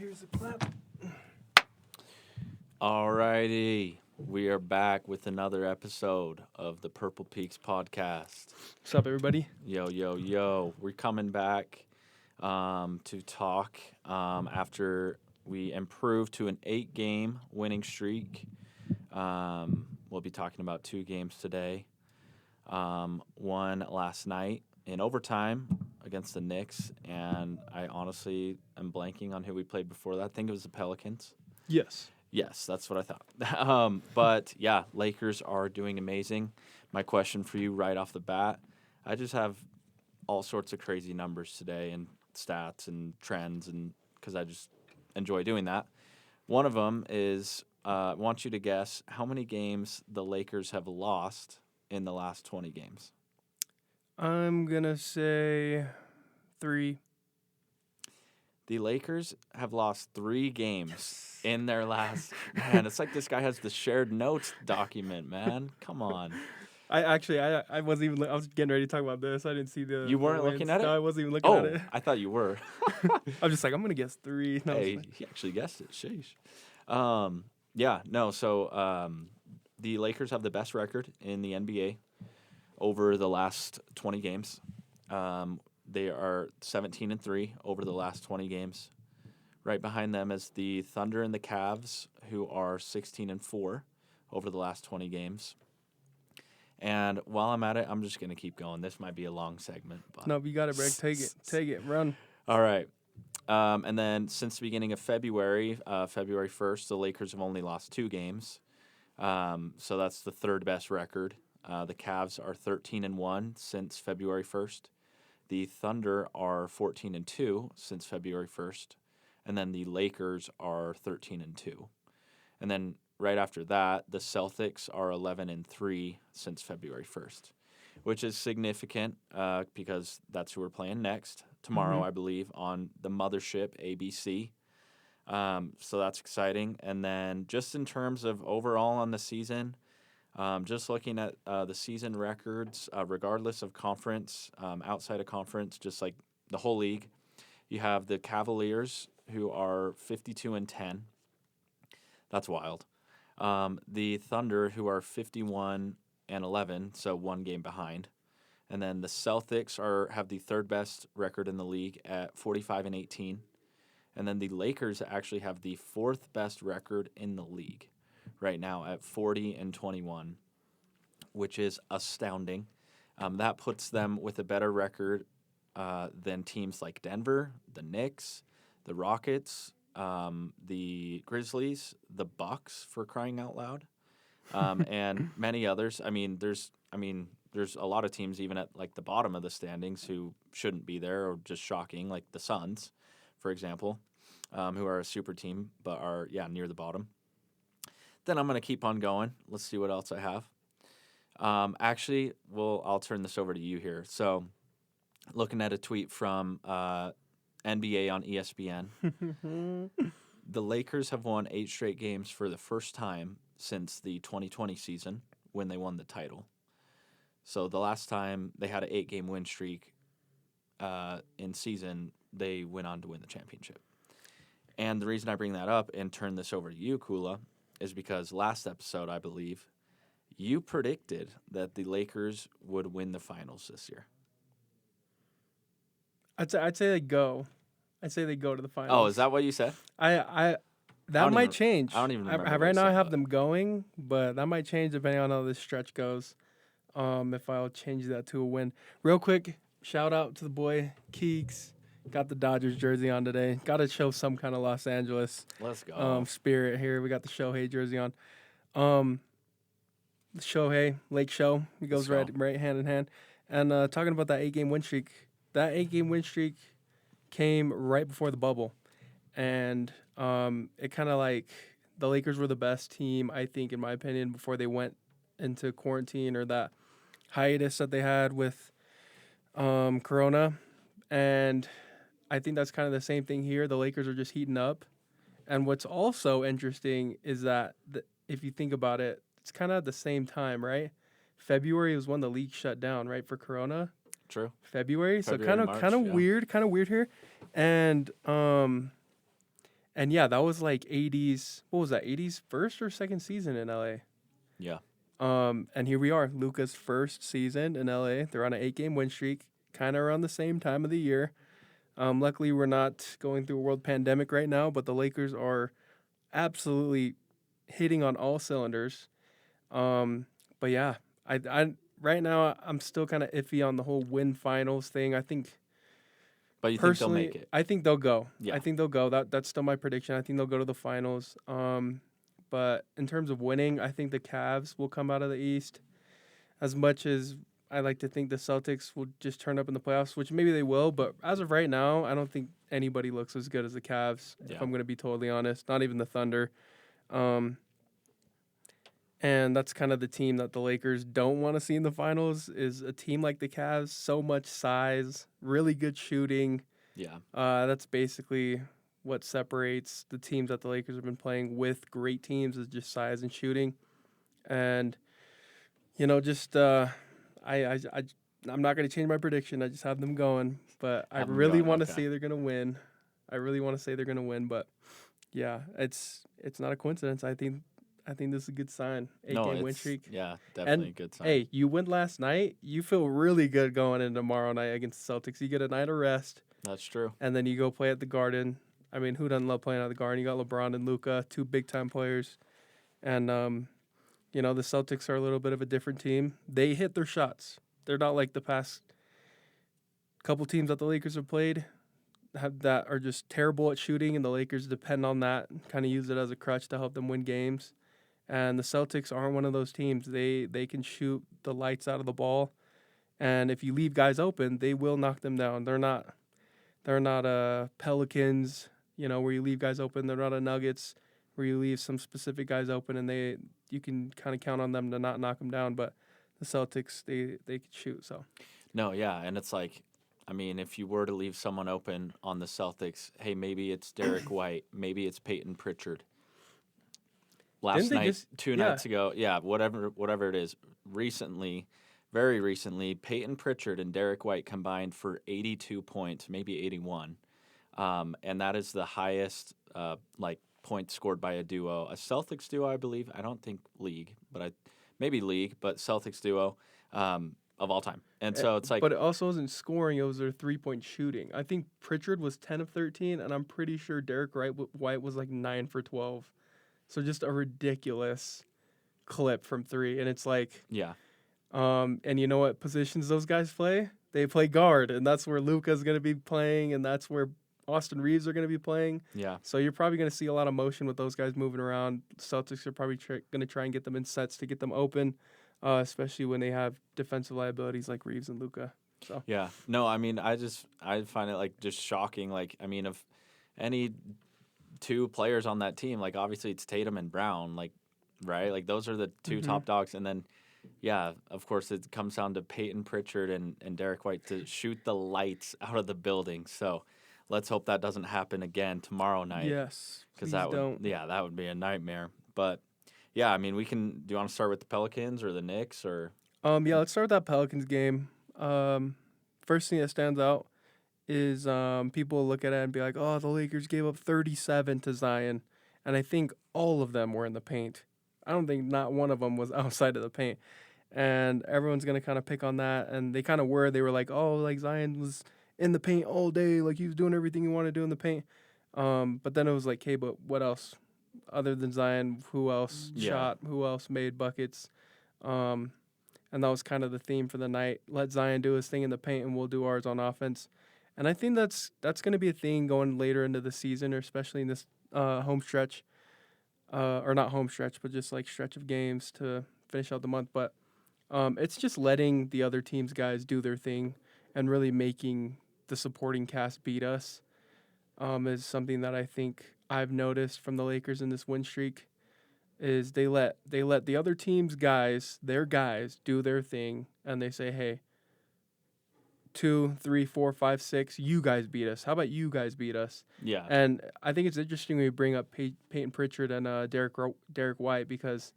Here's the clap. Alrighty, we are back with another episode of the Purple Peaks podcast. What's up, everybody? Yo, we're coming back to talk after we improved to an 8-game winning streak. We'll be talking about 2 games today. One last night in overtime against the Knicks, and I honestly am blanking on who we played before that. I think it was the Pelicans. Yes. Yes, that's what I thought. But, yeah, Lakers are doing amazing. My question for you right off the bat, I just have all sorts of crazy numbers today and stats and trends, and because I just enjoy doing that. One of them is I want you to guess how many games the Lakers have lost in the last 20 games. I'm going to say 3. The Lakers have lost 3 games in their last. Man, it's like this guy has the shared notes document, man. Come on. I wasn't even. I was getting ready to talk about this. I didn't see the. You weren't the looking wins. at it? No, I wasn't even looking at it. I thought you were. I'm just like, I'm gonna guess 3. No, Hey, he actually guessed it. Sheesh. So the Lakers have the best record in the NBA over the last 20 games. They are 17-3 over the last 20 games. Right behind them is the Thunder and the Cavs, who are 16-4 over the last 20 games. And while I'm at it, I'm just going to keep going. This might be a long segment. But no, you got it, Greg. Take it, run. All right. And then since the beginning of February, February 1st, the Lakers have only lost 2 games. So that's the third best record. The Cavs are 13-1 since February 1st. The Thunder are 14-2 since February 1st. And then the Lakers are 13-2. And then right after that, the Celtics are 11-3 since February 1st, which is significant because that's who we're playing next tomorrow, I believe, on the mothership ABC. So that's exciting. And then just in terms of overall on the season, just looking at the season records, regardless of conference, outside of conference, just like the whole league, you have the Cavaliers, who are 52-10. That's wild. The Thunder, who are 51-11, so 1 game behind. And then the Celtics have the third best record in the league at 45-18. And then the Lakers actually have the 4th best record in the league right now at 40-21, which is astounding. That puts them with a better record than teams like Denver, the Knicks, the Rockets, the Grizzlies, the Bucks, for crying out loud, and many others. There's a lot of teams even at like the bottom of the standings who shouldn't be there or just shocking, like the Suns, for example, who are a super team but are near the bottom. Then I'm gonna keep on going. Let's see what else I have. I'll turn this over to you here. So, looking at a tweet from NBA on ESPN, the Lakers have won 8 straight games for the first time since the 2020 season when they won the title. So the last time they had an 8-game win streak in season, they went on to win the championship. And the reason I bring that up and turn this over to you, Kula, is because last episode, I believe, you predicted that the Lakers would win the finals this year. I'd say they go. I'd say they go to the finals. Oh, is that what you said? That might change. I don't even remember. Right now, I have them going, but that might change depending on how this stretch goes. If I'll change that to a win. Real quick, shout out to the boy Keeks. Got the Dodgers jersey on today. Got to show some kind of Los Angeles Let's go. Spirit here. We got the Shohei jersey on. The Shohei Lake Show. He goes right hand in hand. And talking about that 8-game win streak. That 8-game win streak came right before the bubble. And it kind of like the Lakers were the best team, I think, in my opinion, before they went into quarantine or that hiatus that they had with Corona. And I think that's kind of the same thing here. The Lakers are just heating up. And what's also interesting is that if you think about it, it's kind of at the same time, right? February was when the league shut down, right, for Corona. True. February, so kind of March, weird here. And And yeah, that was like 80s. What was that? 80s first or second season in LA. Yeah. And here we are, Luka's first season in LA. They're on an 8-game win streak, kind of around the same time of the year. Luckily, we're not going through a world pandemic right now, but the Lakers are absolutely hitting on all cylinders. Um, but yeah, I right now I'm still kind of iffy on the whole win finals thing. I think But you think they'll personally, make it? I think they'll go. Yeah. I think they'll go. That's still my prediction. I think they'll go to the finals. But in terms of winning, I think the Cavs will come out of the East. As much as I like to think the Celtics will just turn up in the playoffs, which maybe they will, but as of right now, I don't think anybody looks as good as the Cavs, if Yeah. I'm going to be totally honest. Not even the Thunder. Um, and that's kind of the team that the Lakers don't want to see in the finals is a team like the Cavs, so much size, really good shooting. Yeah. That's basically what separates the teams that the Lakers have been playing with great teams is just size and shooting. And just I'm not going to change my prediction. I just have them going, but I Have 'em really going, want to okay. say they're going to win. I really want to say they're going to win, but yeah, it's not a coincidence. I think this is a good sign. 8-game win streak. Yeah, definitely a And good sign. hey, you win last night. You feel really good going into tomorrow night against the Celtics. You get a night of rest, That's true. and then you go play at the Garden. I mean, who doesn't love playing at the Garden? You got LeBron and Luka, two big-time players. And, the Celtics are a little bit of a different team. They hit their shots. They're not like the past couple teams that the Lakers have played that are just terrible at shooting, and the Lakers depend on that, kind of use it as a crutch to help them win games. And the Celtics aren't one of those teams. They can shoot the lights out of the ball, and if you leave guys open, they will knock them down. They're not Pelicans, where you leave guys open. They're not a Nuggets where you leave some specific guys open and you can kind of count on them to not knock them down. But the Celtics, they can shoot. So No, yeah, and it's like, I mean, if you were to leave someone open on the Celtics, hey, maybe it's Derek White, maybe it's Peyton Pritchard. Last night, two nights ago, whatever it is, very recently, Peyton Pritchard and Derek White combined for 82 points, maybe 81. And that is the highest points scored by a duo. A Celtics duo, I believe. I don't think league, but Celtics duo of all time. And so it's like, but it also wasn't scoring; it was their 3-point shooting. I think Pritchard was 10 of 13, and I'm pretty sure Derek White was like 9 for 12. So just a ridiculous clip from three, and it's like, yeah, and you know what positions those guys play? They play guard, and that's where Luka's going to be playing, and that's where Austin Reeves are going to be playing. yeah. So you're probably going to see a lot of motion with those guys moving around. Celtics are probably going to try and get them in sets to get them open, especially when they have defensive liabilities like Reeves and Luka. So Yeah. No, I mean, I find it like just shocking. Like, I mean, of any two players on that team, like obviously it's Tatum and Brown, like, right? Like those are the two top dogs. And then, yeah, of course it comes down to Peyton Pritchard and Derek White to shoot the lights out of the building. So let's hope that doesn't happen again tomorrow night. yes, Because don't. that would be a nightmare. But yeah, I mean, do you want to start with the Pelicans or the Knicks or? Yeah, let's start with that Pelicans game. First thing that stands out is people look at it and be like, oh, the Lakers gave up 37 to Zion. And I think all of them were in the paint. I don't think not one of them was outside of the paint. And everyone's going to kind of pick on that. And they kind of were. They were like, oh, like Zion was in the paint all day. Like he was doing everything he wanted to do in the paint. But then it was like, hey, but what else? Other than Zion, who else shot? Who else made buckets? And that was kind of the theme for the night. Let Zion do his thing in the paint, and we'll do ours on offense. And I think that's going to be a thing going later into the season, or especially in this home stretch, or not home stretch, but just like stretch of games to finish out the month. But it's just letting the other team's guys do their thing and really making the supporting cast beat us is something that I think I've noticed from the Lakers in this win streak. Is they let the other team's guys, their guys, do their thing, and they say, hey, 2, 3, 4, 5, 6, you guys beat us. How about you guys beat us? Yeah. And I think it's interesting when you bring up Peyton Pritchard and Derek White because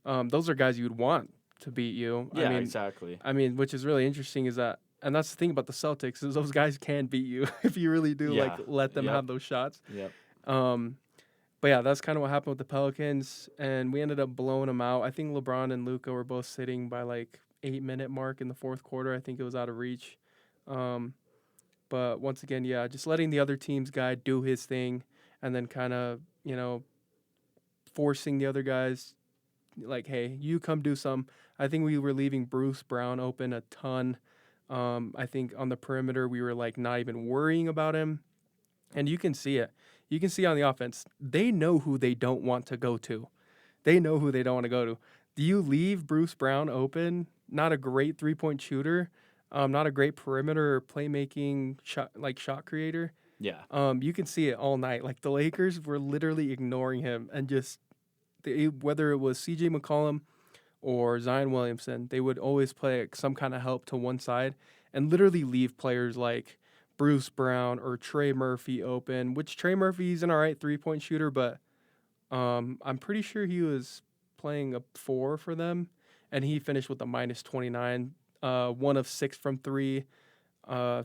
those are guys you would want to beat you. Yeah, exactly. I mean, which is really interesting is that, and that's the thing about the Celtics is those guys can beat you if you really do let them have those shots. Yep. But yeah, that's kind of what happened with the Pelicans, and we ended up blowing them out. I think LeBron and Luka were both sitting by like 8-minute mark in the fourth quarter. I think it was out of reach. Um, but once again, yeah, just letting the other team's guy do his thing, and then kind of forcing the other guys like, hey, you come do some. I think we were leaving Bruce Brown open a ton. I think on the perimeter we were like not even worrying about him, and you can see it. You can see on the offense, they know who they don't want to go to. They know who they don't want to go to. Do you leave Bruce Brown open? Not a great 3-point shooter, not a great perimeter or playmaking shot creator. Yeah. You can see it all night. Like the Lakers were literally ignoring him and just whether it was C.J. McCollum or Zion Williamson, they would always play some kind of help to one side and literally leave players like Bruce Brown or Trey Murphy open, which Trey Murphy's an all right 3-point shooter, but I'm pretty sure he was playing a 4 for them, and he finished with a minus 29, 1 of 6 from 3.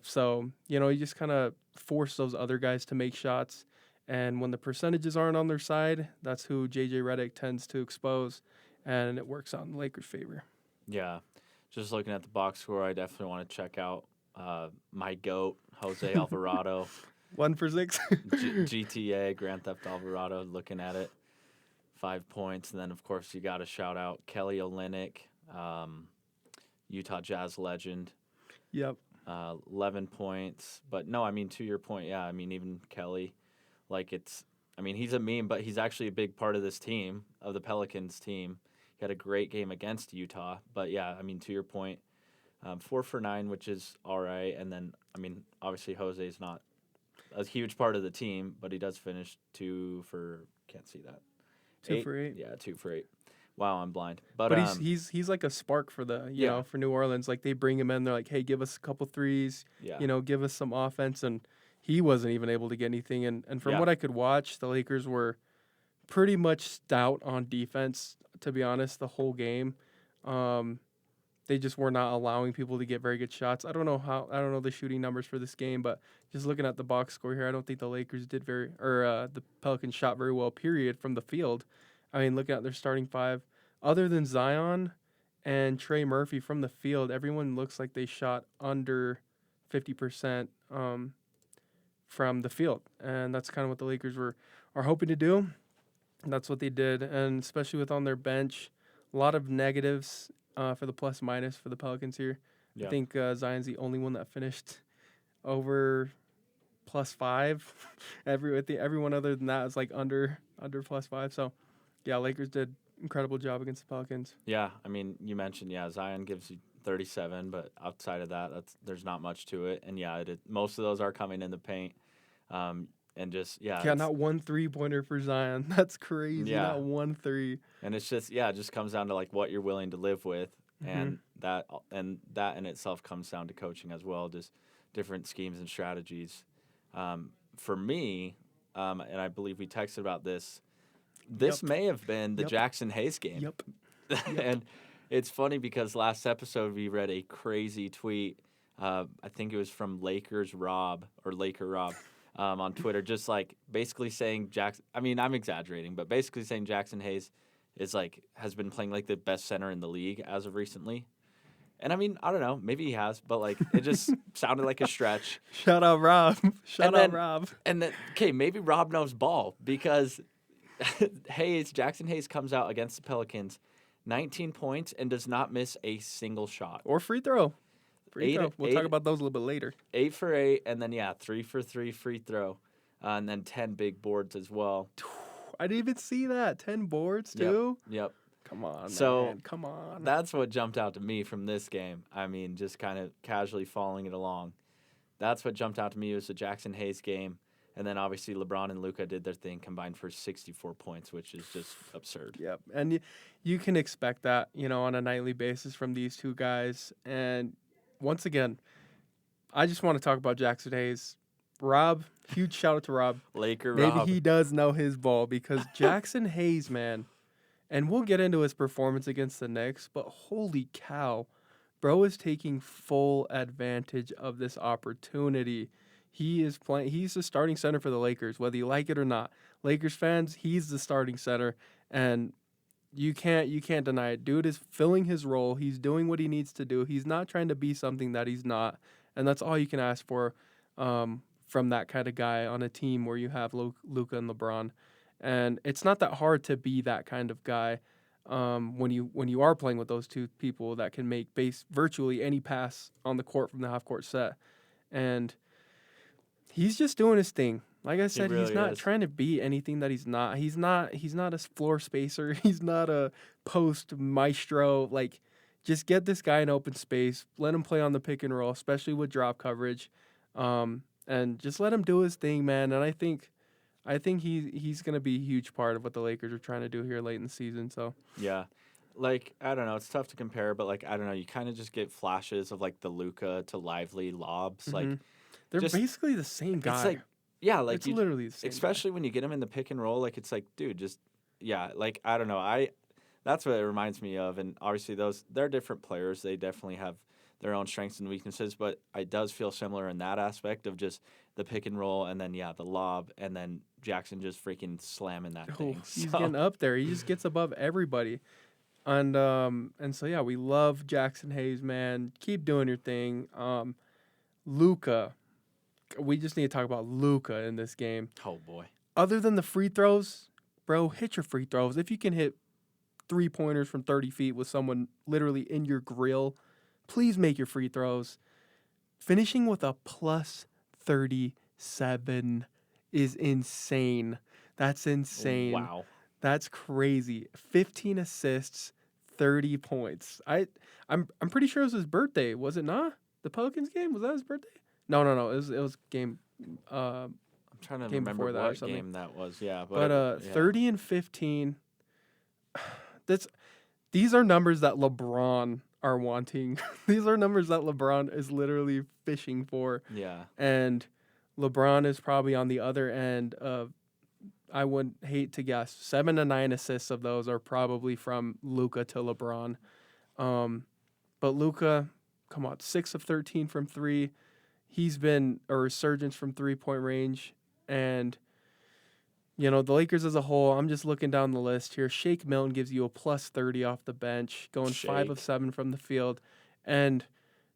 So, you just kind of force those other guys to make shots. And when the percentages aren't on their side, that's who J.J. Redick tends to expose, and it works out in the Lakers' favor. Yeah. Just looking at the box score, I definitely want to check out my GOAT, Jose Alvarado. 1 for 6. GTA, Grand Theft Alvarado, looking at it. 5 points. And then, of course, you got to shout out Kelly Olynyk, Utah Jazz legend. Yep. 11 points. But, no, I mean, to your point, yeah, I mean, even Kelly, he's a meme, but he's actually a big part of this team, of the Pelicans team. He had a great game against Utah. But, yeah, I mean, to your point, 4 for 9, which is all right. And then, I mean, obviously Jose's not a huge part of the team, but he does finish 2 for, can't see that. 2 for 8. Yeah, 2 for 8. Wow, I'm blind. But he's like a spark for for New Orleans. Like they bring him in, they're like, hey, give us a couple threes, give us some offense, and he wasn't even able to get anything. And from what I could watch, the Lakers were pretty much stout on defense, to be honest, the whole game. They just were not allowing people to get very good shots. I don't know the shooting numbers for this game, but just looking at the box score here, I don't think the Lakers did the Pelicans shot very well, period, from the field. I mean, looking at their starting 5, other than Zion and Trey Murphy from the field, everyone looks like they shot under 50% from the field. And that's kind of what the Lakers are hoping to do. And that's what they did. And especially with on their bench, a lot of negatives for the plus minus for the Pelicans here. Yeah. I think Zion's the only one that finished over +5. Everyone other than that is like under +5. So, yeah, Lakers did incredible job against the Pelicans. Yeah, I mean, you mentioned, Zion gives you 37, but outside of that, there's not much to it. And, most of those are coming in the paint. And just, not 1 3-pointer for Zion. That's crazy. Yeah. Not 1 3. And it's just, it just comes down to, like, what you're willing to live with. Mm-hmm. And that in itself comes down to coaching as well, just different schemes and strategies. For me, and I believe we texted about this, may have been the Jackson Hayes game. Yep. And it's funny because last episode we read a crazy tweet. I think it was from Laker Rob, on Twitter, just like basically saying I'm exaggerating, but basically saying Jackson Hayes has been playing like the best center in the league as of recently. And I mean, I don't know, maybe he has, but like it just sounded like a stretch. Shout out Rob. Rob. And then maybe Rob knows ball because Jackson Hayes comes out against the Pelicans, 19 points and does not miss a single shot. Or free throw. We'll talk about those a little bit later. 8 for 8, and then 3 for 3 free throw, and then 10 big boards as well. I didn't even see that. 10 boards too. Yep. Come on, man. Come on. That's what jumped out to me from this game. I mean, just kind of casually following it along. That's what jumped out to me was the Jackson Hayes game, and then obviously LeBron and Luka did their thing, combined for 64 points, which is just absurd. Yep, and you can expect that, on a nightly basis from these two guys, and once again, I just want to talk about Jackson Hayes. Rob, huge shout out to Rob. Laker Maybe Rob. he does know his ball because Jackson Hayes, man, and we'll get into his performance against the Knicks, but holy cow, bro is taking full advantage of this opportunity. He is playing. He's the starting center for the Lakers, whether you like it or not. Lakers fans, he's the starting center, and you can't deny it. Dude is filling his role. He's doing what he needs to do. He's not trying to be something that he's not, and that's all you can ask for from that kind of guy on a team where you have Luka and LeBron. And it's not that hard to be that kind of guy when you are playing with those two people that can make base virtually any pass on the court from the half court set. And he's just doing his thing. Like I said, he's really not is. trying to be anything that he's not. He's not a floor spacer. He's not a post maestro. Like, just get this guy in open space. Let him play on the pick and roll, especially with drop coverage, and just let him do his thing, man. And I think he's gonna be a huge part of what the Lakers are trying to do here late in the season. So Yeah. Like, I don't know. It's tough to compare, but, like, I don't know. You kind of just get flashes of, like, the Luka to Lively lobs. Like, they're just basically the same guy. it's like, yeah, like, it's literally the same. especially when you get him in the pick and roll, like, it's like, dude, just, yeah, like, I don't know. That's what it reminds me of. And obviously, they're different players. They definitely have their own strengths and weaknesses, but it does feel similar in that aspect of just the pick and roll and then, yeah, the lob, and then Jackson just freaking slamming that thing. He's So, getting up there. He just gets above everybody. And so yeah, we love Jackson Hayes, man. Keep doing your thing. Luka, we just need to talk about Luka in this game. oh, boy. Other than the free throws, bro, hit your free throws. If you can hit 3-pointers from 30 feet with someone literally in your grill, please make your free throws. Finishing with a plus 37 is insane. That's insane. Wow. That's crazy. 15 assists, 30 points. I'm pretty sure it was his birthday, was it not? The Pelicans game, was that his birthday? No. It was game I'm trying to game remember before that or what something. game that was. Yeah, but yeah. 30 and 15. These are numbers that LeBron are wanting. These are numbers that LeBron is literally fishing for. Yeah. And LeBron is probably on the other end of, I would hate to guess, 7 to 9 assists of those are probably from Luka to LeBron. But Luka, come on, 6 of 13 from 3. He's been a resurgence from 3-point range. And, the Lakers as a whole, I'm just looking down the list here. Shake Milton gives you a plus 30 off the bench, going 5 of 7 from the field. And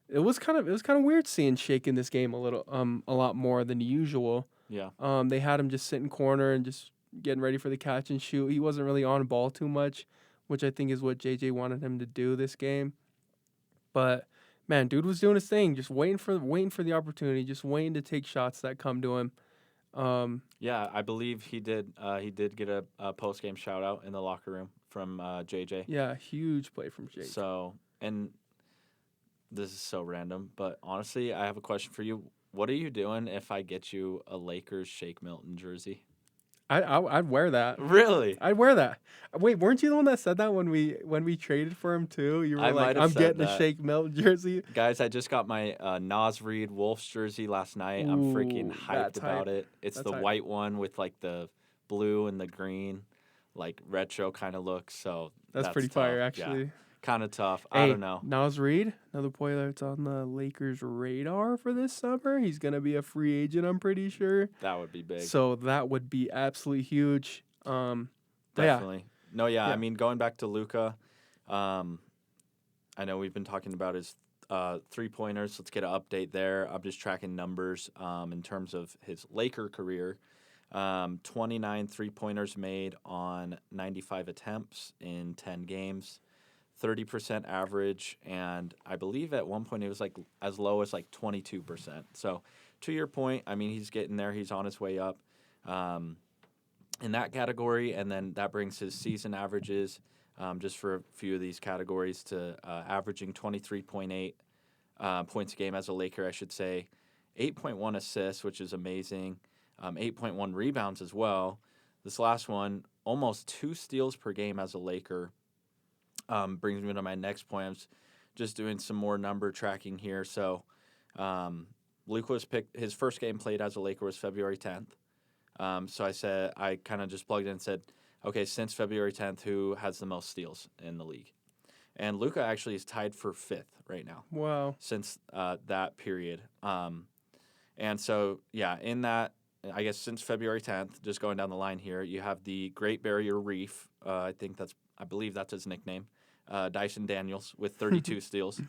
it was kind of weird seeing Shake in this game a lot more than usual. Yeah. They had him just sitting corner and just getting ready for the catch and shoot. He wasn't really on ball too much, which I think is what JJ wanted him to do this game. But man, dude was doing his thing, just waiting for the opportunity, just waiting to take shots that come to him. Yeah, I believe he did. He did get a post game shout out in the locker room from JJ. Yeah, huge play from JJ. So, and this is so random, but honestly, I have a question for you. What are you doing if I get you a Lakers Shake Milton jersey? I'd wear that. Really? I'd wear that. Wait, weren't you the one that said that when we traded for him too? You were I like, might have I'm said getting that. a Shake Milton jersey. Guys, I just got my Nas Reed Wolves jersey last night. I'm freaking Ooh, hyped that's about hype. it. It's That's the hype. white one with like the blue and the green, like retro kind of look. So That's pretty fire, tough. Yeah, actually. kind of tough. Hey, I don't know. Nas Reed, another player that's on the Lakers' radar for this summer. He's gonna be a free agent, I'm pretty sure. That would be big. So that would be absolutely huge. But yeah, Definitely. No, yeah. I mean, going back to Luka, I know we've been talking about his 3-pointers. Let's get an update there. I'm just tracking numbers in terms of his Laker career. 29 3-pointers made on 95 attempts in 10 games, 30% average, and I believe at one point it was like as low as like 22%. So to your point, I mean, he's getting there. He's on his way up. In that category, and then that brings his season averages just for a few of these categories to averaging 23.8 points a game as a Laker, I should say, 8.1 assists, which is amazing, 8.1 rebounds as well. This last one, almost 2 steals per game as a Laker, brings me to my next point. I'm just doing some more number tracking here. So Luke was picked, his first game played as a Laker was February 10th. So I kind of just plugged in and said, okay, since February 10th, who has the most steals in the league? And Luka actually is tied for 5th right now. wow. Since that period. And so, yeah, in that, I guess since February 10th, just going down the line here, you have the Great Barrier Reef. I believe that's his nickname. Dyson Daniels with 32 steals.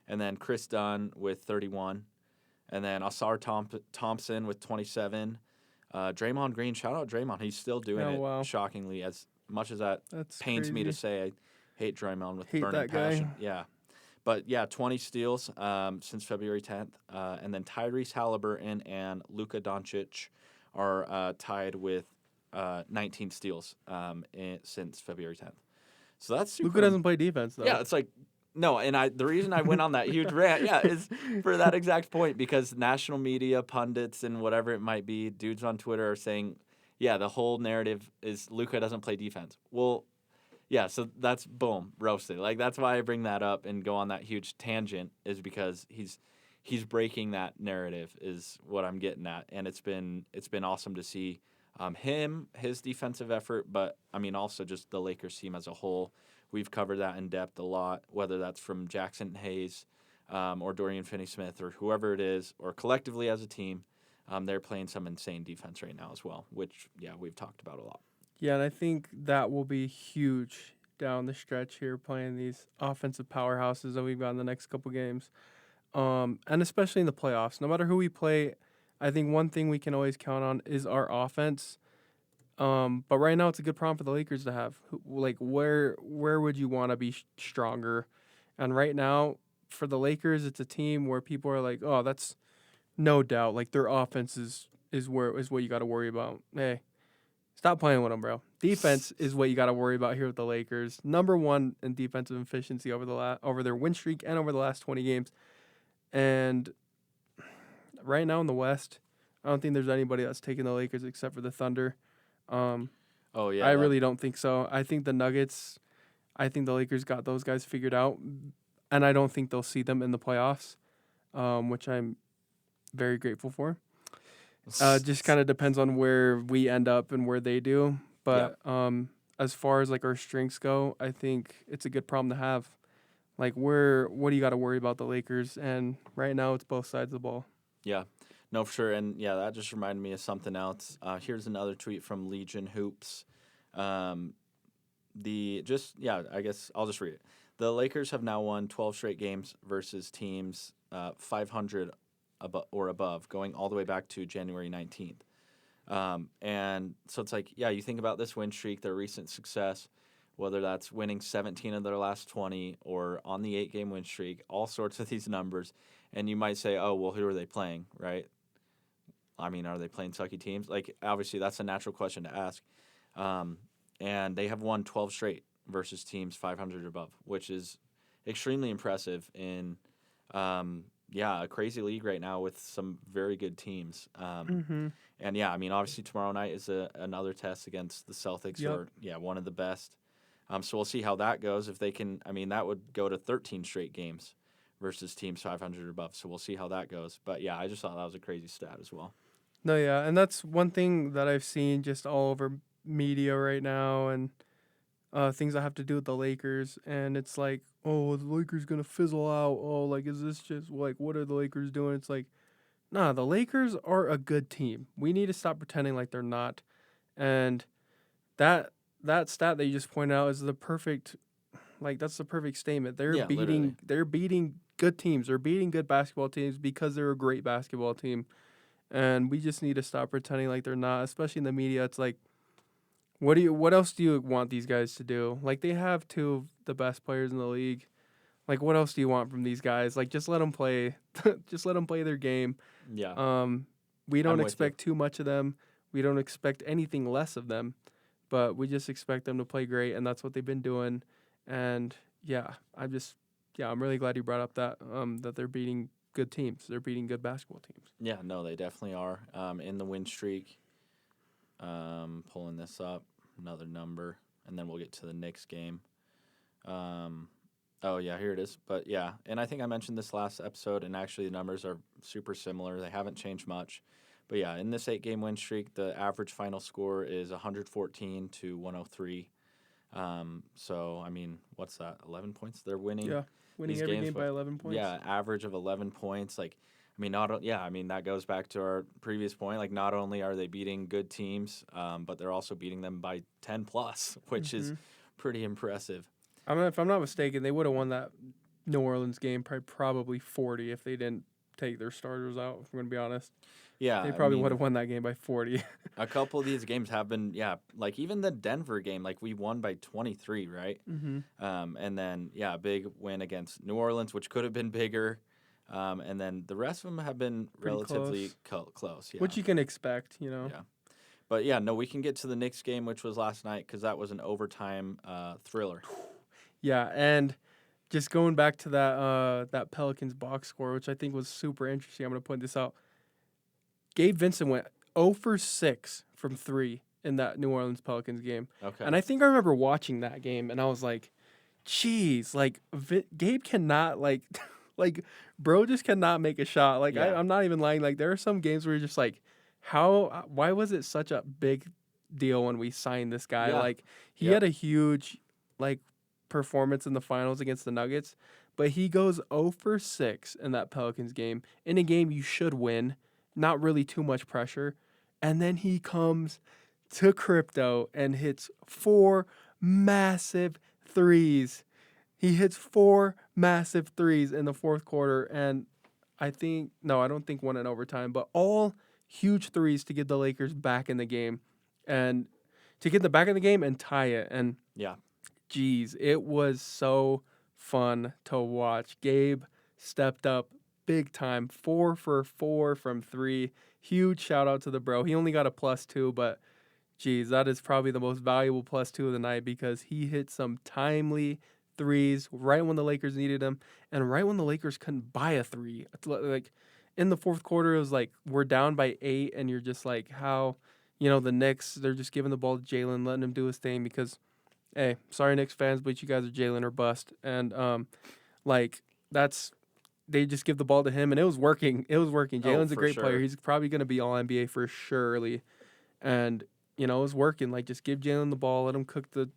And then Chris Dunn with 31. And then Asar Thompson with 27. Draymond Green, shout out Draymond. He's still doing Oh, it, wow. shockingly, as much as that That's pains me to crazy. say. I hate Draymond with Hate burning that guy. passion. Yeah. But, yeah, 20 steals since February 10th. And then Tyrese Halliburton and Luka Doncic are tied with 19 steals since February 10th. So that's super. Luka doesn't play defense, though. Yeah, it's like, no, and the reason I went on that huge rant, is for that exact point, because national media, pundits, and whatever it might be, dudes on Twitter are saying, yeah, the whole narrative is Luka doesn't play defense. Well, yeah, so that's boom, roasted. Like, that's why I bring that up and go on that huge tangent, is because he's breaking that narrative, is what I'm getting at, and it's been awesome to see his defensive effort, but I mean also just the Lakers team as a whole. We've covered that in depth a lot, whether that's from Jackson Hayes or Dorian Finney-Smith or whoever it is, or collectively as a team. They're playing some insane defense right now as well, which, yeah, we've talked about a lot. Yeah, and I think that will be huge down the stretch here, playing these offensive powerhouses that we've got in the next couple games. And especially in the playoffs. No matter who we play, I think one thing we can always count on is our offense. But right now, it's a good problem for the Lakers to have. Like, where would you want to be stronger? And right now, for the Lakers, it's a team where people are like, oh, that's no doubt. Like, their offense is what you got to worry about. Hey, stop playing with them, bro. Defense is what you got to worry about here with the Lakers. Number one in defensive efficiency over their win streak and over the last 20 games. And right now in the West, I don't think there's anybody that's taking the Lakers except for the Thunder. Oh yeah, I really don't think so. I think the Nuggets, I think the Lakers got those guys figured out, and I don't think they'll see them in the playoffs, which I'm very grateful for. Just kind of depends on where we end up and where they do. But as far as like our strengths go, I think it's a good problem to have. Like, what do you got to worry about the Lakers? And right now, it's both sides of the ball. Yeah, no, for sure. And yeah, that just reminded me of something else. Here's another tweet from Legion Hoops. I guess I'll just read it. The Lakers have now won 12 straight games versus teams 500 or above, going all the way back to January 19th. And so it's like, yeah, you think about this win streak, their recent success, whether that's winning 17 of their last 20 or on the 8-game win streak, all sorts of these numbers. And you might say, oh, well, who are they playing, right? I mean, are they playing sucky teams? Like, obviously, that's a natural question to ask. And they have won 12 straight versus teams 500 or above, which is extremely impressive in, a crazy league right now with some very good teams. And, yeah, I mean, obviously, tomorrow night is another test against the Celtics, who are, one of the best. So we'll see how that goes. If they can, I mean, that would go to 13 straight games versus teams 500 or above. So we'll see how that goes. But, yeah, I just thought that was a crazy stat as well. No, yeah, and that's one thing that I've seen just all over media right now, and things that have to do with the Lakers. And it's like, oh, the Lakers gonna fizzle out. Oh, like, is this just like, what are the Lakers doing? It's like, nah, the Lakers are a good team. We need to stop pretending like they're not. And that stat that you just pointed out is the perfect, like, that's the perfect statement. They're beating good teams. They're beating good basketball teams because they're a great basketball team. And we just need to stop pretending like they're not, especially in the media. It's like, what else do you want these guys to do? Like, they have two of the best players in the league. Like, what else do you want from these guys? Like, just let them play. Just let them play their game. Yeah. We don't expect too much of them. We don't expect anything less of them. But we just expect them to play great, and that's what they've been doing. And, I'm really glad you brought up that they're beating good teams. They're beating good basketball teams. Yeah, no, they definitely are. In the win streak, pulling this up, another number, and then we'll get to the Knicks game. Here it is. But yeah, and I think I mentioned this last episode, and actually the numbers are super similar. They haven't changed much. But yeah, in this 8-game win streak, the average final score is 114 to 103. So, I mean, what's that, 11 points they're winning? Yeah, winning every game by 11 points. Yeah, average of 11 points. Like, I mean, I mean, that goes back to our previous point. Like, not only are they beating good teams, but they're also beating them by 10 plus, which is Mm-hmm. pretty impressive. I mean, if I'm not mistaken, they would have won that New Orleans game probably 40 if they didn't take their starters out. If I'm going to be honest, Yeah, they I probably would mean, have won that game by 40. a couple of these games have been, like even the Denver game, like we won by 23, right? Mm-hmm. And then, a big win against New Orleans, which could have been bigger. And then the rest of them have been Pretty relatively close. close. Yeah. Which you can expect, you know. Yeah. But yeah, no, we can get to the Knicks game, which was last night, because that was an overtime thriller. Yeah, and just going back to that Pelicans box score, which I think was super interesting. I'm going to point this out. Gabe Vincent went 0 for 6 from 3 in that New Orleans Pelicans game. Okay. And I think I remember watching that game and I was like, "Geez, like Gabe cannot like like bro just cannot make a shot." Like Yeah. I'm not even lying. Like there are some games where you're just like, "How why was it such a big deal when we signed this guy?" Yeah. Like he Yep. had a huge like performance in the finals against the Nuggets, but he goes 0 for 6 in that Pelicans game. In a game you should win, not really too much pressure. And then he comes to crypto and hits 4 massive threes. He hits 4 massive threes in the fourth quarter. And I don't think one in overtime, but all huge threes to get the Lakers back in the game and to get them back in the game and tie it. And Yeah. geez, it was so fun to watch. Gabe stepped up big time, 4 for 4 from 3. Huge shout out to the bro. He only got a +2, but geez, that is probably the most valuable +2 of the night because he hit some timely threes right when the Lakers needed him and right when the Lakers couldn't buy a three. Like in the fourth quarter, it was like we're down by 8, and you're just like, how, the Knicks, they're just giving the ball to Jalen, letting him do his thing because hey, sorry Knicks fans, but you guys are Jalen or bust. And like that's they just give the ball to him and it was working. It was working. Oh, Jalen's a for great player. sure. He's probably gonna be all NBA for surely. And it was working. Like just give Jalen the ball, let him cook the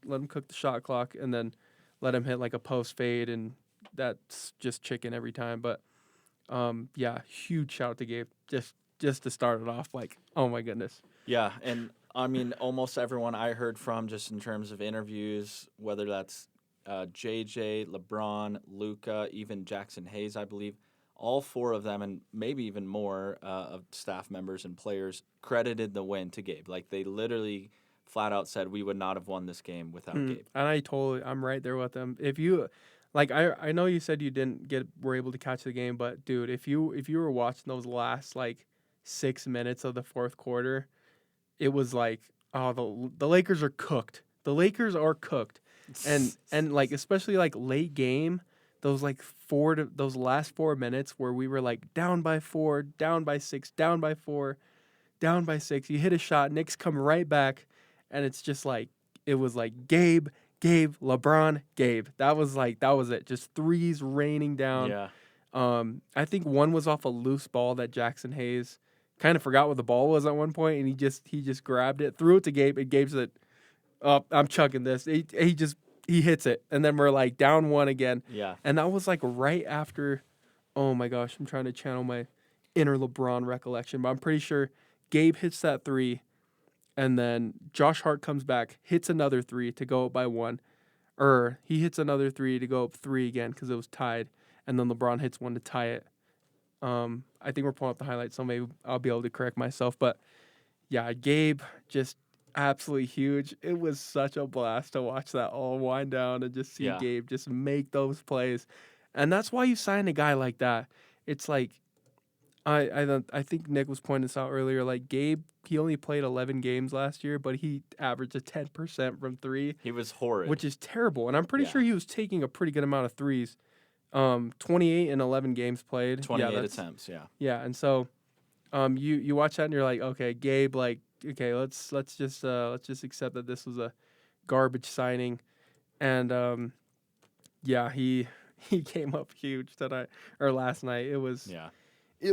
shot clock, and then let him hit like a post fade, and that's just chicken every time. But yeah, huge shout out to Gabe just to start it off. Like, oh my goodness. Yeah, and I mean, almost everyone I heard from, just in terms of interviews, whether that's JJ, LeBron, Luca, even Jackson Hayes, I believe, all 4 of them, and maybe even more of staff members and players, credited the win to Gabe. Like, they literally flat out said, we would not have won this game without Gabe. And I'm right there with them. If you, like, I know you said you were able to catch the game, but dude, if you were watching those last like 6 minutes of the fourth quarter, it was like, oh, the Lakers are cooked. The Lakers are cooked, and like especially like late game, those like those last 4 minutes where we were like down by 4, down by 6, down by 4, down by 6. You hit a shot, Knicks come right back, and it's just like it was like Gabe, LeBron, Gabe. That was it. Just threes raining down. Yeah. I think one was off a loose ball that Jackson Hayes kind of forgot what the ball was at one point, and he just grabbed it, threw it to Gabe, and Gabe said, "Oh, I'm chucking this." He hits it, and then we're like down 1 again. Yeah. And that was like right after. Oh my gosh, I'm trying to channel my inner LeBron recollection, but I'm pretty sure Gabe hits that 3, and then Josh Hart comes back, hits another 3 to go up by 1, or he hits another 3 to go up 3 again because it was tied, and then LeBron hits 1 to tie it. I think we're pulling up the highlights, so maybe I'll be able to correct myself. But yeah, Gabe just absolutely huge. It was such a blast to watch that all wind down and just see Yeah. Gabe just make those plays. And that's why you sign a guy like that. It's like I think Nick was pointing this out earlier. Like Gabe, he only played 11 games last year, but he averaged a 10% from 3, He was horrid. which is terrible. And I'm pretty Yeah. sure he was taking a pretty good amount of threes. 28 and 11 games played. 28 attempts, yeah. Yeah, and so you watch that and you're like, okay, Gabe, like, okay, let's just accept that this was a garbage signing. And yeah, he came up huge tonight or last night. It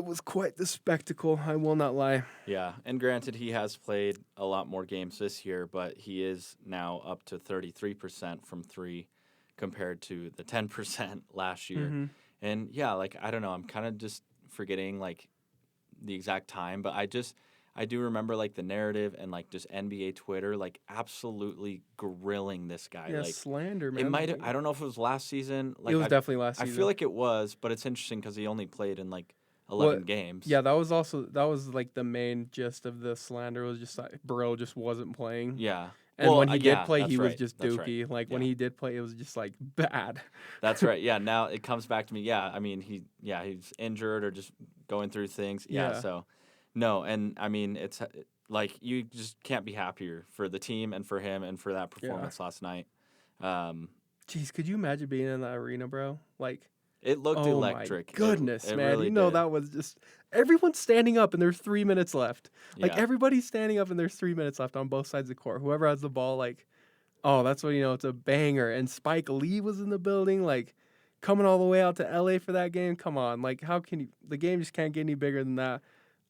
was quite the spectacle, I will not lie. Yeah, and granted, he has played a lot more games this year, but he is now up to 33% from 3 compared to the 10% last year. Mm-hmm. And yeah, like, I don't know, I'm kind of just forgetting like the exact time, but I do remember like the narrative and like just NBA Twitter like absolutely grilling this guy. Yeah, Like slander, it man. might I don't know if it was last season. It Like was definitely last I season. feel like it was, but it's interesting because he only played in like 11 What? games. Yeah, that was like the main gist of the slander was just like Burrow just wasn't playing. Yeah. And Well, when he did play, that's he was right. just That's right. dookie. Like when Yeah. he did play, it was just like bad. That's right. Yeah. Now it comes back to me. Yeah. I mean, he's injured or just going through things. Yeah. Yeah. So, no. And I mean, it's like you just can't be happier for the team and for him and for that performance last night. Jeez, could you imagine being in that arena, bro? Like, It looked oh electric. my goodness, it man! really You know did. that was just everyone's standing up, and there's 3 minutes left. Like Yeah. everybody's standing up, and there's 3 minutes left on both sides of the court. Whoever has the ball, like, oh, that's when you know it's a banger. And Spike Lee was in the building, like, coming all the way out to LA for that game. Come on, like, how can you? The game just can't get any bigger than that.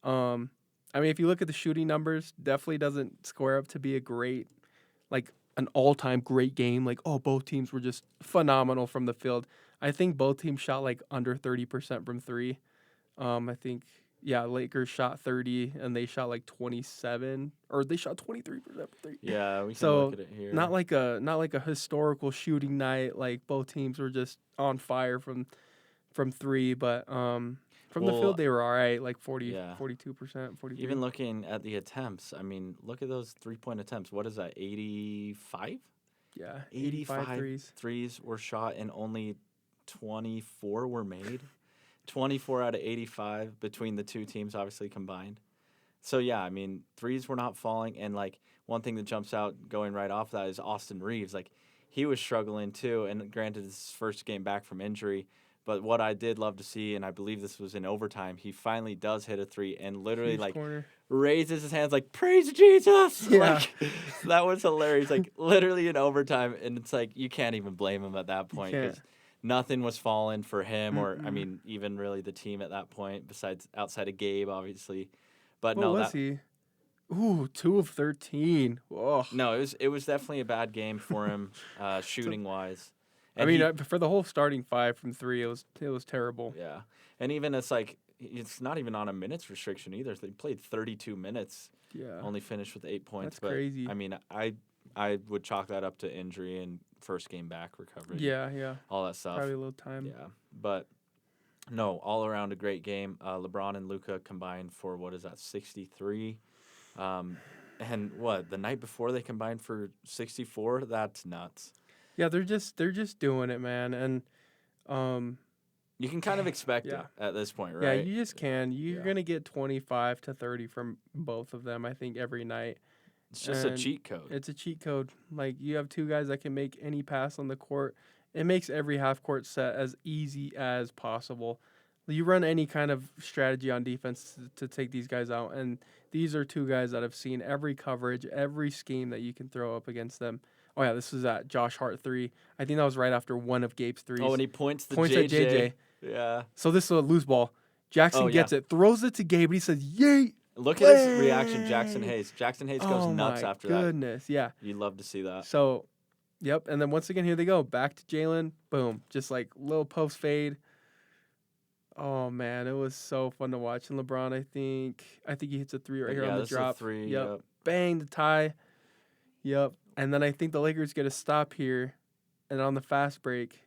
I mean, if you look at the shooting numbers, definitely doesn't square up to be a great, like, an all-time great game. Like, oh, both teams were just phenomenal from the field. I think both teams shot like under 30% from three. I think Lakers shot 30 and they shot like 27 or they shot 23% from three. Yeah, we can So look at it here. not like a historical shooting night. Like both teams were just on fire from three, but from the field they were all right, like 42%, 43. Even looking at the attempts, I mean, look at those 3-point attempts. What is that? 85? Yeah, 85 threes were shot and only 24 were made. 24 out of 85 between the two teams, obviously combined. So, yeah, I mean, threes were not falling. And, like, one thing that jumps out going right off that is Austin Reeves. Like, he was struggling, too. And granted, it's his first game back from injury. But what I did love to see, and I believe this was in overtime, he finally does hit a three and literally, like, raises his hands like, praise Jesus! Yeah. Like, that was hilarious. Like, literally in overtime. And it's like, you can't even blame him at that point. Because nothing was falling for him or, I mean, even really the team at that point, besides outside of Gabe, obviously. But what was he? Ooh, 2 of 13. Whoa. No, it was definitely a bad game for him, shooting-wise. And I mean, for the whole starting 5 from 3, it was terrible. Yeah. And even it's like, it's not even on a minutes restriction either. They played 32 minutes. Yeah. Only finished with 8 points. That's crazy. I mean, I would chalk that up to injury and first game back recovery. Yeah. All that stuff. Probably a little time. Yeah. But, no, all around a great game. LeBron and Luka combined for, 63? And what, the night before they combined for 64? That's nuts. Yeah, they're just doing it, man. And you can kind of expect it at this point, right? Yeah, you just can. You're going to get 25 to 30 from both of them, I think, every night. It's just a cheat code. It's a cheat code. Like, you have two guys that can make any pass on the court. It makes every half-court set as easy as possible. You run any kind of strategy on defense to take these guys out, and these are two guys that have seen every coverage, every scheme that you can throw up against them. Oh, yeah, this was at Josh Hart 3. I think that was right after one of Gabe's threes. Oh, and he points at JJ. JJ. Yeah. So this is a loose ball. Jackson gets it, throws it to Gabe, and he says, "Yay!" Look at his reaction, Jackson Hayes. Jackson Hayes goes nuts after that. Oh, my goodness, yeah. You'd love to see that. So, yep, and then once again, here they go. Back to Jalen. Boom. Just like little post fade. Oh, man, it was so fun to watch. And LeBron, I think he hits a 3 right here on the drop. Three, yep. Bang, the tie. Yep. And then I think the Lakers get a stop here. And on the fast break,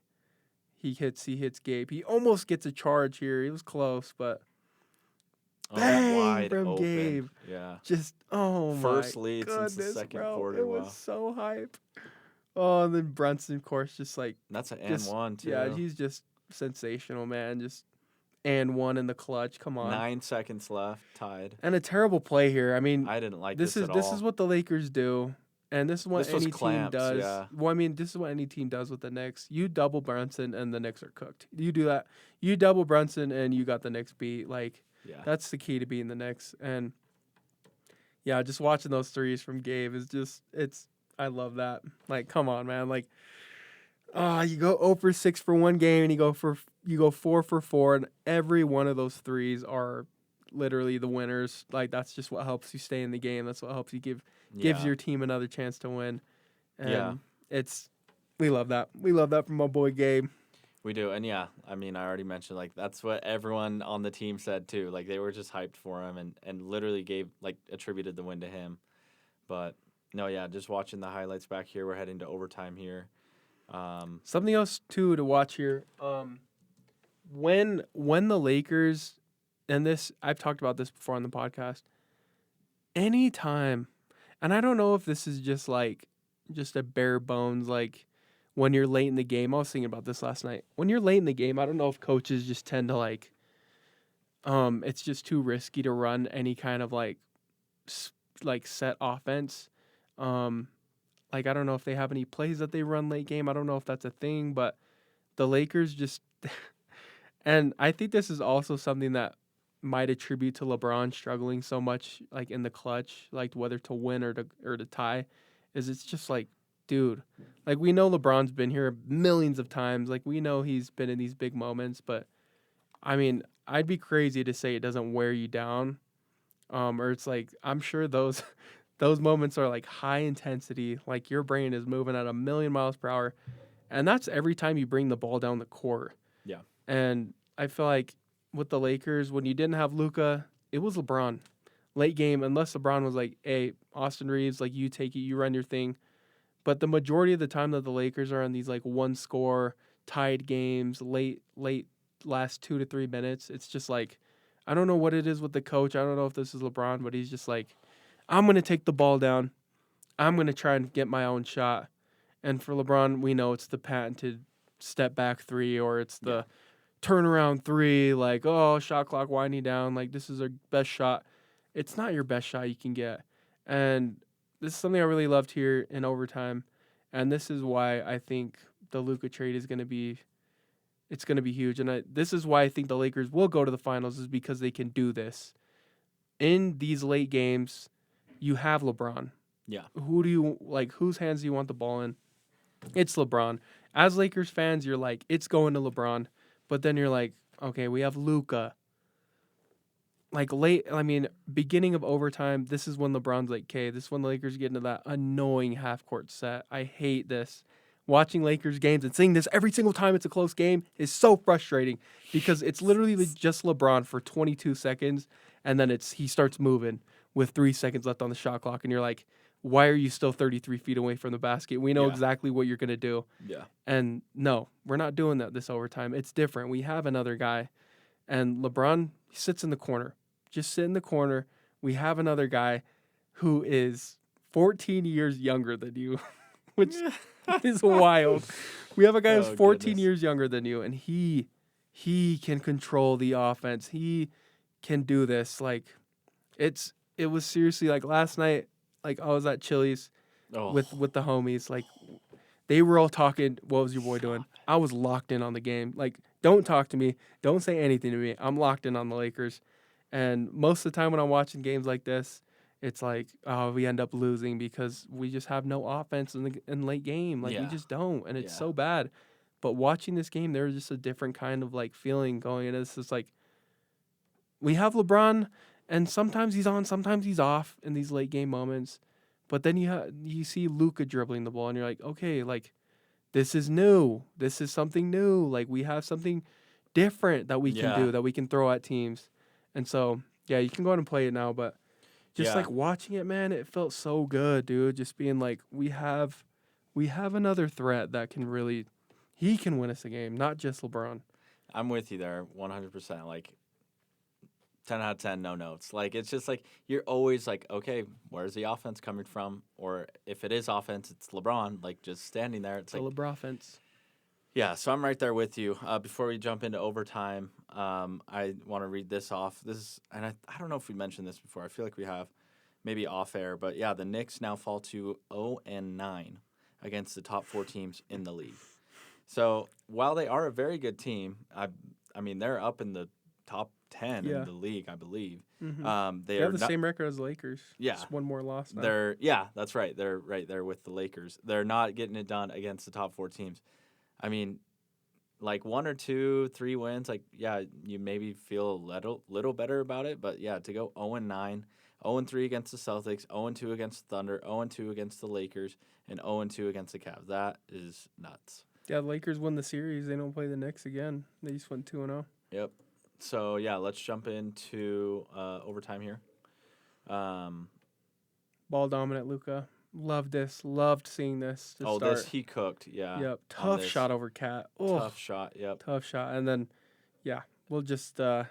he hits Gabe. He almost gets a charge here. He was close, but bang wide from open. Gabe. Yeah. Just, First my lead goodness, since the second bro. quarter. It was so hype. Oh, and then Brunson, of course, just like. That's an and one, too. Yeah, he's just sensational, man. Just and one in the clutch. Come on. 9 seconds left, tied. And a terrible play here. I mean, I didn't like this at all. This is what the Lakers do. And this is what any team does. Yeah. Well, I mean, this is what any team does with the Knicks. You double Brunson, and the Knicks are cooked. You do that. You double Brunson, and you got the Knicks beat. Like, that's the key to beating the Knicks. And, yeah, just watching those threes from Gabe is just I love that. Like, come on, man. Like, you go 0 for 6 for one game, and you go 4 for 4, and every one of those threes are literally the winners. Like, that's just what helps you stay in the game. That's what helps you gives your team another chance to win. And we love that. We love that from my boy Gabe. We do, and yeah, I mean, I already mentioned like that's what everyone on the team said too. Like they were just hyped for him, and literally gave like attributed the win to him. But no, yeah, just watching the highlights back here. We're heading to overtime here. Something else too to watch here. When the Lakers, and this I've talked about this before on the podcast. Anytime, and I don't know if this is just a bare bones like when you're late in the game. I was thinking about this last night. When you're late in the game, I don't know if coaches just tend to it's just too risky to run any kind of like set offense. Um, like I don't know if they have any plays that they run late game. I don't know if that's a thing, but the Lakers just and I think this is also something that might attribute to LeBron struggling so much like in the clutch, like whether to win or to tie, is it's just like, dude, like we know LeBron's been here millions of times. Like we know he's been in these big moments, but I mean, I'd be crazy to say it doesn't wear you down. Or it's like I'm sure those those moments are like high intensity, like your brain is moving at a million miles per hour, and that's every time you bring the ball down the court. Yeah. And I feel like with the Lakers, when you didn't have Luka, it was LeBron. Late game, unless LeBron was like, hey, Austin Reeves, like you take it, you run your thing. But the majority of the time that the Lakers are on these like one score, tied games, late last 2 to 3 minutes, it's just like, I don't know what it is with the coach. I don't know if this is LeBron, but he's just like, I'm going to take the ball down. I'm going to try and get my own shot. And for LeBron, we know it's the patented step back three or it's the turnaround three, like, oh, shot clock winding down, like this is our best shot. It's not your best shot you can get. And this is something I really loved here in overtime. And this is why I think the Luka trade is it's going to be huge. And this is why I think the Lakers will go to the finals is because they can do this. In these late games, you have LeBron. Yeah. Who do you like? Whose hands do you want the ball in? It's LeBron. As Lakers fans, you're like, it's going to LeBron. But then you're like, okay, we have Luka. Like beginning of overtime, this is when LeBron's like, okay, this is when the Lakers get into that annoying half court set. I hate this. Watching Lakers games and seeing this every single time it's a close game is so frustrating because it's literally just LeBron for 22 seconds and then he starts moving with 3 seconds left on the shot clock and you're like, why are you still 33 feet away from the basket? We know exactly what you're going to do. Yeah. And no, we're not doing that this overtime. It's different. We have another guy. And LeBron he sits in the corner. Just sit in the corner. We have another guy who is 14 years younger than you, which is wild. We have a guy who's 14 years younger than you, and he can control the offense. He can do this. Like, it was seriously like last night. Like I was at Chili's with the homies. Like they were all talking. What was your boy doing? I was locked in on the game. Like don't talk to me. Don't say anything to me. I'm locked in on the Lakers. And most of the time when I'm watching games like this, it's like we end up losing because we just have no offense in late game. Like we just don't, and it's so bad. But watching this game, there's just a different kind of like feeling going. And it's just like we have LeBron. And sometimes he's on, sometimes he's off in these late game moments. But then you see Luka dribbling the ball, and you're like, okay, like this is new. This is something new. Like we have something different that we can do, that we can throw at teams. And so, yeah, you can go ahead and play it now. But just like watching it, man, it felt so good, dude. Just being like, we have another threat that he can win us a game, not just LeBron. I'm with you there, 100%. Like 10 out of 10, no notes. Like, it's just like, you're always like, okay, where's the offense coming from? Or if it is offense, it's LeBron, like, just standing there. It's the like LeBron offense. Yeah, so I'm right there with you. Before we jump into overtime, I want to read this off. And I don't know if we mentioned this before. I feel like we have, maybe off air. But, yeah, the Knicks now fall to 0-9 against the top 4 teams in the league. So, while they are a very good team, I mean, they're up in the top 10 in the league, I believe. Mm-hmm. They have the same record as the Lakers. Yeah. Just one more loss now. That's right. They're right there with the Lakers. They're not getting it done against the top 4 teams. I mean, like 1 or 2, 3 wins, like, yeah, you maybe feel a little better about it. But, yeah, to go 0-9, 0-3 against the Celtics, 0-2 against the Thunder, 0-2 against the Lakers, and 0-2 against the Cavs. That is nuts. Yeah, the Lakers won the series. They don't play the Knicks again. They just went 2-0. Yep. So, yeah, let's jump into overtime here. Ball dominant Luka. Loved this. Loved seeing this to start. He cooked, yeah. Yep. Tough shot over Cat. Oh, tough shot, yep. Tough shot. And then, yeah, we'll just Is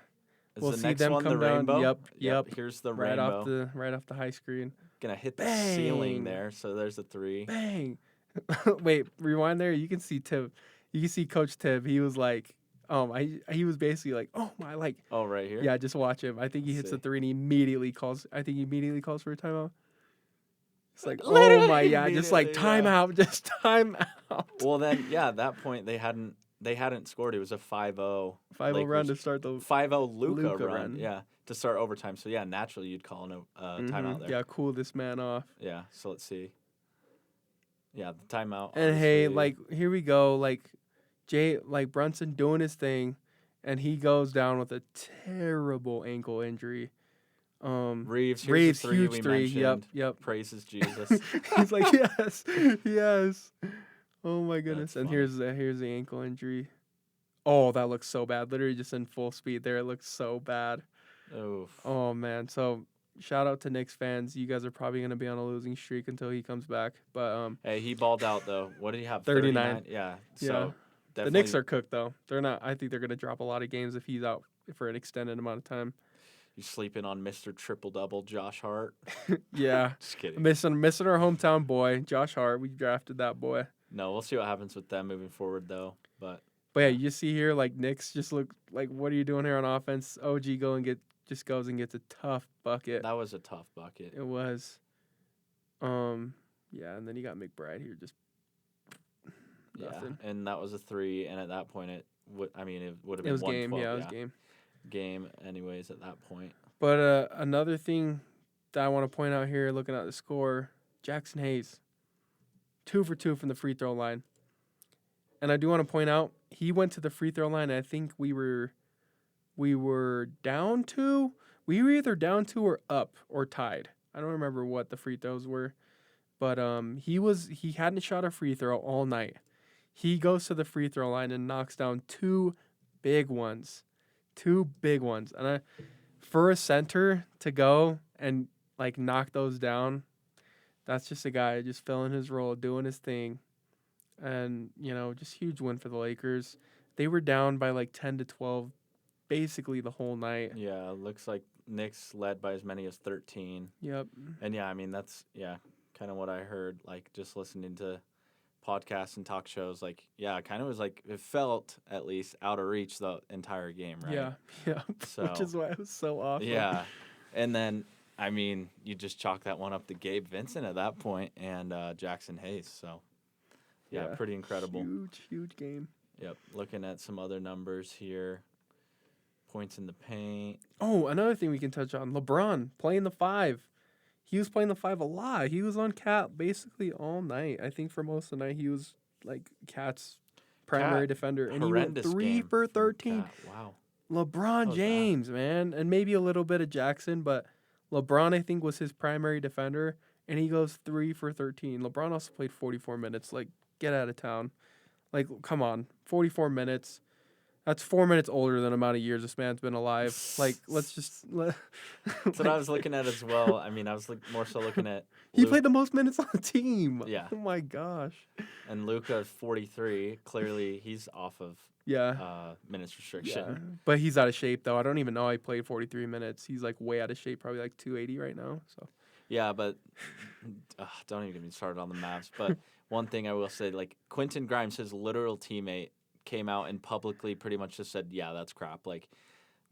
we'll the see next them one come the down. rainbow? Yep. Here's the right rainbow. Right off the high screen. Gonna hit the Bang. ceiling there. So there's a 3. Bang. Wait, rewind there. You can see Tib. You can see Coach Tib. He was like, he was basically like, oh my, like. Oh, right here. Yeah, just watch him. I think he hits the 3 and he immediately calls. I think he immediately calls for a timeout. It's like, oh my, yeah, just like timeout, just timeout. Well, then, yeah, at that point they hadn't scored. It was a 5-0. 5-0 run to start the 5-0 Luka Luka run. Yeah, to start overtime. So yeah, naturally you'd call a timeout there. Yeah, cool this man off. Yeah. So let's see. Yeah, the timeout. And hey, like here we go, like Brunson doing his thing, and he goes down with a terrible ankle injury. Reeves, huge 3. Yep. Praises Jesus. He's like, yes. Oh my goodness. And here's the ankle injury. Oh, that looks so bad. Literally just in full speed there. It looks so bad. Oof. Oh man. So shout out to Knicks fans. You guys are probably gonna be on a losing streak until he comes back. But hey, he balled out though. What did he have? 39. Yeah. Yeah. So the Knicks are cooked though. They're not. I think they're gonna drop a lot of games if he's out for an extended amount of time. You sleeping on Mr. Triple Double, Josh Hart? Yeah. Just kidding. Missing our hometown boy, Josh Hart. We drafted that boy. No, we'll see what happens with them moving forward though. But yeah, you see here like Knicks just look like, what are you doing here on offense? OG goes and gets a tough bucket. That was a tough bucket. It was. Yeah, and then you got McBride here just nothing. Yeah, and that was a 3, and at that point it would have been 112. Yeah, it was game. Game anyways at that point. But another thing that I want to point out here, looking at the score, Jackson Hayes, 2 for 2 from the free throw line. And I do want to point out, he went to the free throw line, and I think we were down 2. We were either down 2 or up or tied. I don't remember what the free throws were. But he hadn't shot a free throw all night. He goes to the free throw line and knocks down 2 big ones. 2 big ones. And for a center to go and like knock those down, that's just a guy just filling his role, doing his thing. And, just huge win for the Lakers. They were down by like 10 to 12 basically the whole night. Yeah, it looks like Knicks led by as many as 13. Yep. And yeah, I mean that's kind of what I heard, like just listening to podcasts and talk shows, like kind of was like it felt at least out of reach the entire game, right? Yeah. So, which is why it was so awesome. Yeah, and then I mean you just chalk that one up to Gabe Vincent at that point and Jackson Hayes. So yeah, pretty incredible. Huge game. Yep. Looking at some other numbers here, points in the paint. Oh, another thing we can touch on: LeBron playing the 5. He was playing the 5 a lot. He was on Cat basically all night. I think for most of the night he was like Cat's primary defender, and he went 3 for 13. Wow. LeBron James, man, and maybe a little bit of Jackson, but LeBron I think was his primary defender, and he goes 3 for 13. LeBron also played 44 minutes. Like, get out of town. Like, come on, 44 minutes. That's 4 minutes older than the amount of years this man's been alive. Like, let's just. That's what I was looking at as well. I mean, I was more so looking at. He played the most minutes on the team. Yeah. Oh my gosh. And Luka 43. Clearly, he's off of. Minutes restriction. Yeah. But he's out of shape though. I don't even know he played 43 minutes. He's like way out of shape, probably like 280 right now. So. Yeah, but don't even get me started on the Mavs. But one thing I will say, like Quentin Grimes, his literal teammate, came out and publicly pretty much just said, yeah, that's crap. Like,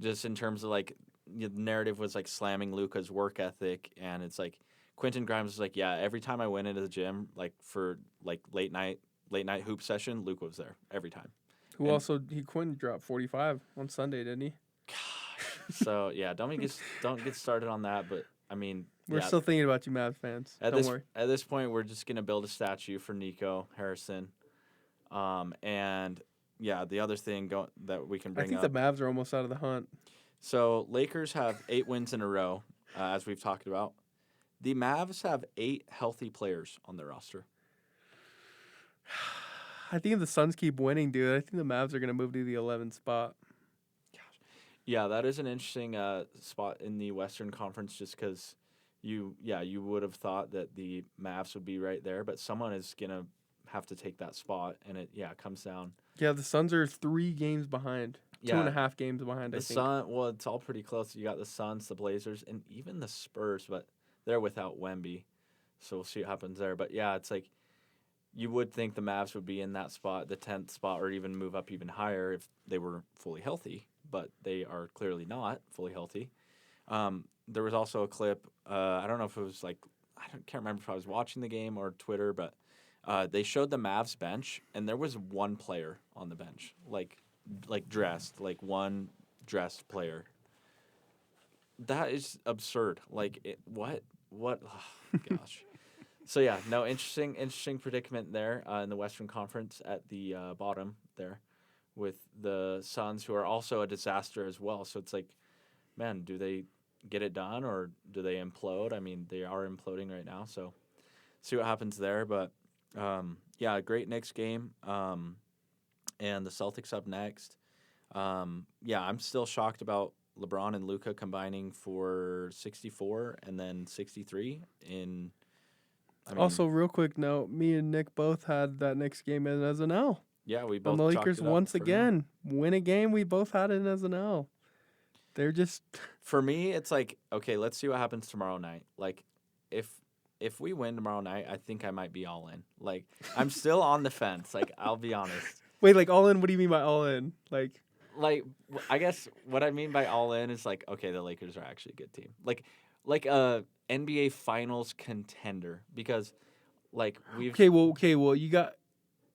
just in terms of, like, the narrative was, like, slamming Luka's work ethic. And it's, like, Quentin Grimes was like, yeah, every time I went into the gym, like, for, like, late night hoop session, Luka was there every time. Quentin dropped 45 on Sunday, didn't he? Gosh. So, yeah, don't get started on that. But, I mean. We're still thinking about you Mavs fans. Don't worry. At this point, we're just going to build a statue for Nico Harrison. And... yeah, the other thing that we can bring up. I think the Mavs are almost out of the hunt. So Lakers have 8 wins in a row, as we've talked about. The Mavs have 8 healthy players on their roster. I think if the Suns keep winning, dude, I think the Mavs are gonna move to the 11th spot. Yeah, that is an interesting spot in the Western Conference just because you would have thought that the Mavs would be right there, but someone is going to have to take that spot, and it comes down. Yeah, the Suns are 3 games behind. Yeah, 2.5 games behind, I the think. Sun, well, it's all pretty close. You got the Suns, the Blazers, and even the Spurs, but they're without Wemby, so we'll see what happens there. But yeah, it's like you would think the Mavs would be in that spot, the 10th spot, or even move up even higher if they were fully healthy, but they are clearly not fully healthy. There was also a clip. I don't know if it was like can't remember if I was watching the game or Twitter, but they showed the Mavs bench, and there was one player on the bench, like dressed, like one dressed player. That is absurd. Like what? Oh, gosh. So yeah, no, interesting predicament there in the Western Conference at the bottom there, with the Suns, who are also a disaster as well. So it's like, man, do they get it done or do they implode? I mean, they are imploding right now. So see what happens there. But yeah, a great Knicks game, and the Celtics up next. Yeah, I'm still shocked about LeBron and Luka combining for 64 and then 63 in. I mean, Also, real quick note, me and Nick both had that Knicks game as an L. yeah, we both And the chalked Lakers it up once for an L. again win a game. We both had it as an L. They're just For me, it's like, okay, let's see what happens tomorrow night. Like, if we win tomorrow night, I think I might be all in. Like, I'm still on the fence. Like, I'll be honest. wait, like all in. What do you mean by all in? Like I guess what I mean by all in is like, okay, the Lakers are actually a good team. Like a NBA Finals contender, because like we've okay, well, you got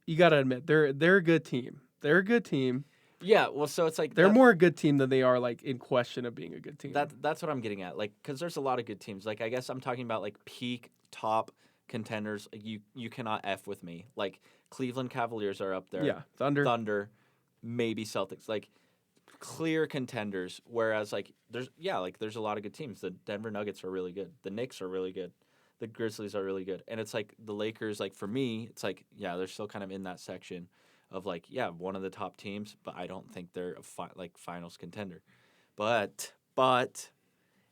to admit they're a good team. They're a good team. yeah. Well, so it's like They're more a good team than they are like in question of being a good team. that's what I'm getting at. Like, because there's a lot of good teams. Like, I guess I'm talking about like peak top contenders. Like, you cannot f with me. Like, Cleveland Cavaliers are up there. Yeah, Thunder. Maybe Celtics. Like, clear contenders. Whereas like there's a lot of good teams. The Denver Nuggets are really good. The Knicks are really good. The Grizzlies are really good. And it's like the Lakers. Like, for me, it's like, yeah, they're still kind of in that section of like, yeah, one of the top teams, but I don't think they're a finals contender. But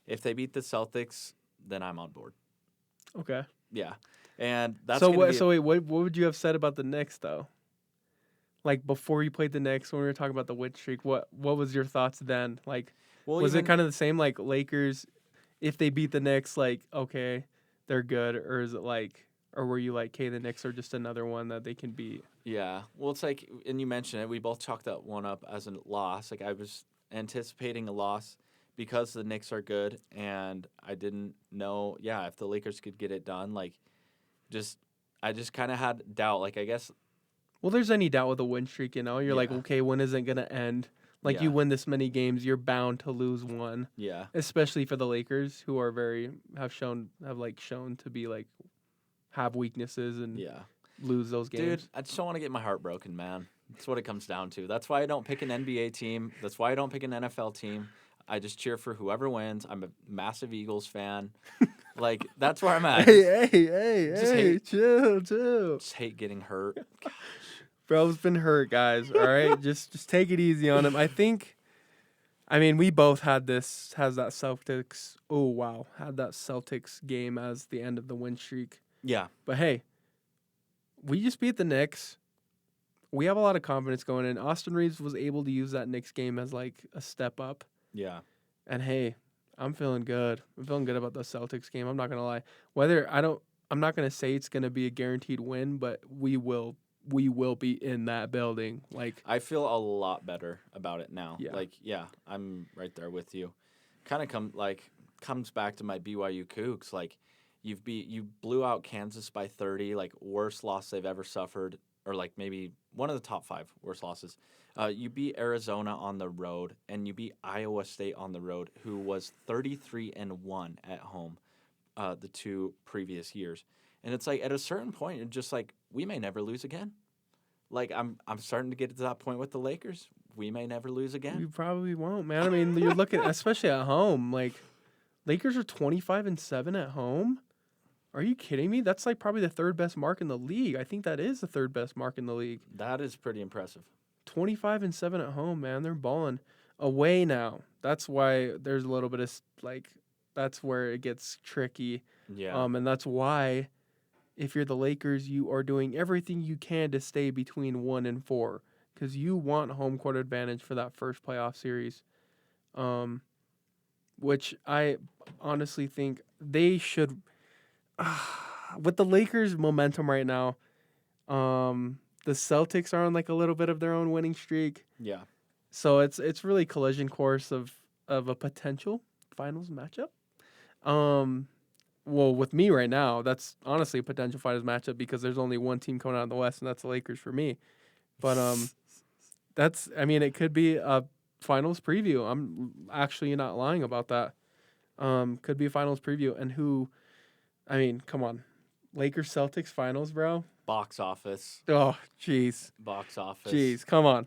if they beat the Celtics, then I'm on board. Okay. Yeah, and that's so what? So wait, what would you have said about the Knicks though? Like before you played the Knicks, when we were talking about the win streak, what was your thoughts then? Like, was it kind of the same? Like Lakers, if they beat the Knicks, like okay, they're good, or is it like, or were you like, okay, the Knicks are just another one that they can beat? Yeah, well, it's like, and you mentioned it, we both chalked that one up as a loss. Like, I was anticipating a loss because the Knicks are good, and I didn't know, yeah, if the Lakers could get it done. Like, I just kind of had doubt. Like, I guess. Well, there's any doubt with a win streak, you know? You're like, okay, when is it going to end? Like, you win this many games, you're bound to lose one. Yeah. Especially for the Lakers, who are have shown to be like, have weaknesses and lose those games. Dude, I just don't want to get my heart broken, man. That's what it comes down to. That's why I don't pick an NBA team. That's why I don't pick an NFL team. I just cheer for whoever wins. I'm a massive Eagles fan. Like, that's where I'm at. Hey, chill. Just hate getting hurt. Gosh. Bro's been hurt, guys. All right, just take it easy on him. I mean, we both had that Celtics. Oh wow, had that Celtics game as the end of the win streak. Yeah, but hey, we just beat the Knicks. We have a lot of confidence going in. Austin Reeves was able to use that Knicks game as like a step up. Yeah, and hey, I'm feeling good. I'm feeling good about the Celtics game. I'm not gonna lie. I'm not gonna say it's gonna be a guaranteed win, but we will be in that building. Like, I feel a lot better about it now. Yeah. Like, yeah, I'm right there with you. Kind of comes back to my BYU Cougs. Like, you blew out Kansas by 30, like worst loss they've ever suffered, or like maybe one of the top 5 worst losses. You beat Arizona on the road, and you beat Iowa State on the road, who was 33-1 at home the 2 previous years. And it's like, at a certain point, it's just like, we may never lose again. Like, I'm starting to get to that point with the Lakers. We may never lose again. You probably won't, man. I mean, you're looking, especially at home. Like, Lakers are 25-7 at home. Are you kidding me? That's like probably the third best mark in the league. I think that is the third best mark in the league. That is pretty impressive. 25-7 at home, man. They're balling. Away now. That's why there's a little bit of that's where it gets tricky. Yeah. And that's why if you're the Lakers, you are doing everything you can to stay between 1 and 4 because you want home court advantage for that first playoff series. Which I honestly think they should. With the Lakers' momentum right now, the Celtics are on like a little bit of their own winning streak. Yeah. So it's really collision course of a potential finals matchup. Well, with me right now, that's honestly a potential finals matchup because there's only one team coming out of the West, and that's the Lakers for me. But it could be a finals preview. I'm actually not lying about that. Could be a finals preview, and come on, Lakers Celtics finals, bro. Box office. Oh, jeez. Box office. Jeez, come on.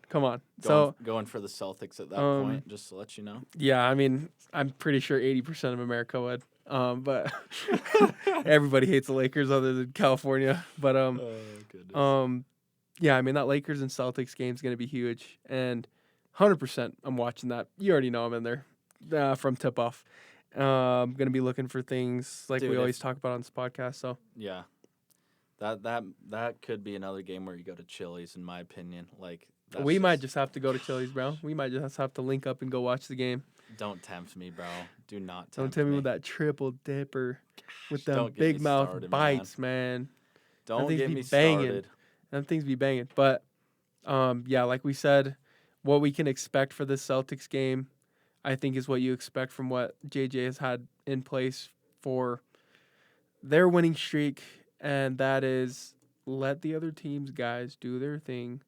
Going for the Celtics at that point, just to let you know. Yeah, I'm pretty sure 80% of America would. But everybody hates the Lakers other than California. But goodness. yeah, that Lakers and Celtics game is going to be huge, and 100% I'm watching that. You already know I'm in there from tip off. I'm going to be looking for things like we always talk about on this podcast. So yeah. That could be another game where you go to Chili's, in my opinion. We might just have to go to Chili's, bro. We might just have to link up and go watch the game. Don't tempt me, bro. Do not tempt me. Don't tempt me with that triple dipper, with them big mouth bites, man. Don't get me started. Them things be banging. But yeah, like we said, what we can expect for this Celtics game, I think, is what you expect from what JJ has had in place for their winning streak. And that is let the other team's guys do their thing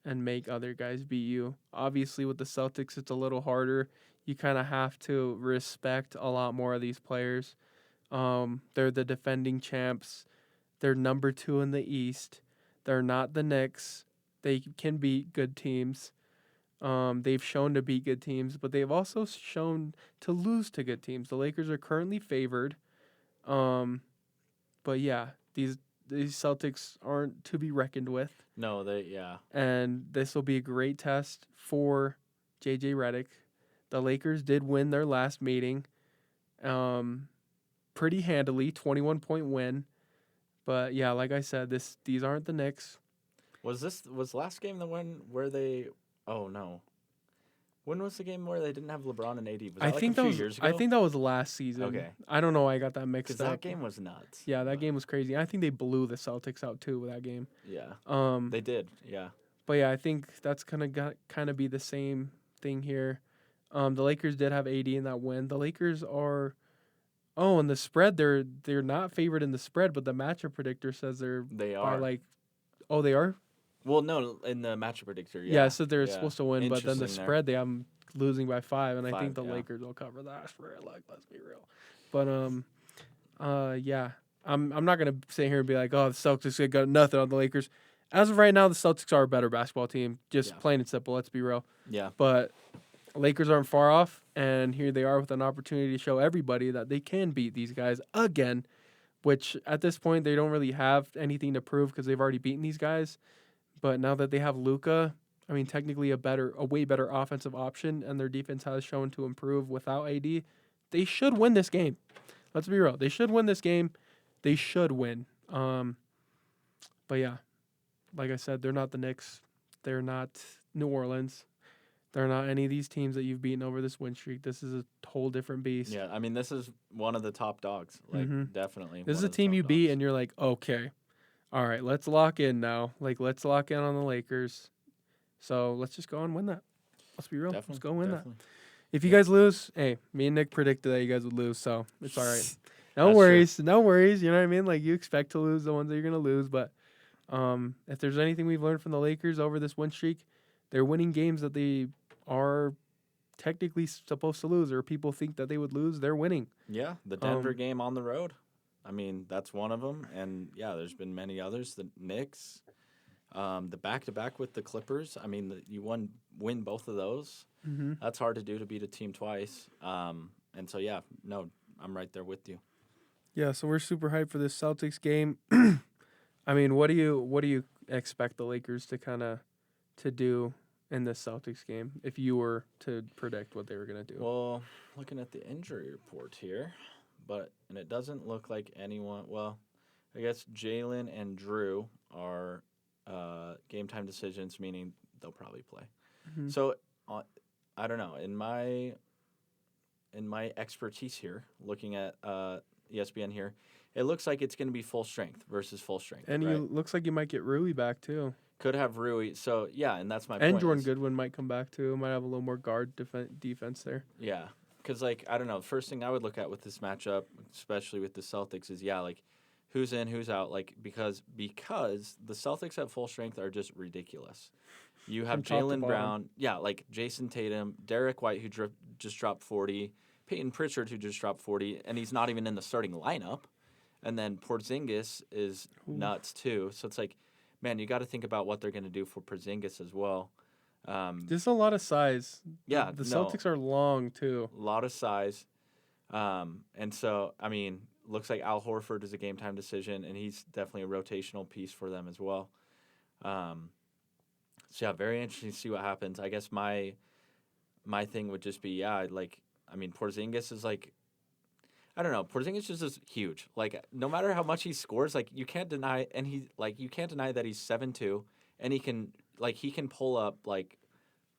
and make other guys beat you. Obviously, with the Celtics, it's a little harder. You kind of have to respect a lot more of these players. They're the defending champs. They're number 2 in the East. They're not the Knicks. They can beat good teams. They've shown to beat good teams, but they've also shown to lose to good teams. The Lakers are currently favored. But yeah, these Celtics aren't to be reckoned with. No, yeah. And this will be a great test for JJ Redick. The Lakers did win their last meeting pretty handily, 21-point win. But yeah, like I said, these aren't the Knicks. Was last game the one where they oh no. When was the game where they didn't have LeBron and AD? Was that a few years ago? I think that was last season. Okay. I don't know why I got that mixed up. Because that game was nuts. Yeah, that game was crazy. I think they blew the Celtics out too with that game. Yeah. They did, yeah. But yeah, I think that's gonna kind of be the same thing here. The Lakers did have AD in that win. The Lakers are, and the spread, they're not favored in the spread, but the matchup predictor says they are. They are? Well, no, in the matchup predictor, yeah. Yeah, so they're supposed to win, but then the spread, they have them losing by 5, and I think the Lakers will cover that spread. Let's be real. But yeah, I'm not gonna sit here and be like, oh, the Celtics got nothing on the Lakers. As of right now, the Celtics are a better basketball team, just plain and simple. Let's be real. Yeah. But Lakers aren't far off, and here they are with an opportunity to show everybody that they can beat these guys again, which at this point they don't really have anything to prove because they've already beaten these guys. But now that they have Luka, technically a way better offensive option, and their defense has shown to improve without AD, they should win this game. Let's be real. They should win this game. They should win. But yeah, like I said, they're not the Knicks. They're not New Orleans. They're not any of these teams that you've beaten over this win streak. This is a whole different beast. Yeah, this is one of the top dogs. Definitely. This is a team you beat, and you're like, okay. All right, let's lock in now. Let's lock in on the Lakers. So let's just go and win that. Let's be real. Let's go win that. If you guys lose, hey, me and Nick predicted that you guys would lose, so it's all right. No worries. True. No worries. You know what I mean? You expect to lose the ones that you're going to lose. But if there's anything we've learned from the Lakers over this win streak, they're winning games that they are technically supposed to lose, or people think that they would lose. They're winning. Yeah, the Denver game on the road. That's one of them. And, yeah, there's been many others. The Knicks, the back-to-back with the Clippers. You win both of those. Mm-hmm. That's hard to do, to beat a team twice. And so, yeah, no, I'm right there with you. Yeah, so we're super hyped for this Celtics game. I mean, what do you expect the Lakers to kind of to do in this Celtics game if you were to predict what they were gonna do? Well, looking at the injury report here, and it doesn't look like anyone. Well, I guess Jalen and Drew are game time decisions, meaning they'll probably play. Hmm. So I don't know. In my expertise here, looking at ESPN here, it looks like it's going to be full strength versus full strength, And right? you looks like you might get Rui back too, Could have Rui. So yeah, and that's my and point. Jordan Is Goodwin might come back too. Might have a little more guard defense there. yeah, because like I don't know. The first thing I would look at with this matchup, especially with the Celtics, is yeah, like who's in, who's out. Like because the Celtics at full strength are just ridiculous. You have From top to Jalen bottom. Brown, yeah, like Jason Tatum, Derek White, who just dropped 40, Peyton Pritchard, who just dropped 40, and he's not even in the starting lineup. And then Porzingis is Ooh. nuts too. So it's like, man, you got to think about what they're going to do for Porzingis as well. Just a lot of size. Yeah, The no, Celtics are long too. a lot of size. And so, I mean, looks like Al Horford is a game time decision, and he's definitely a rotational piece for them as well. Um, so yeah, very interesting to see what happens. I guess my thing would just be like I mean Porzingis is like I don't know Porzingis just is huge. Like no matter how much he scores, like you can't deny you can't deny that he's 7'2", and he can pull up like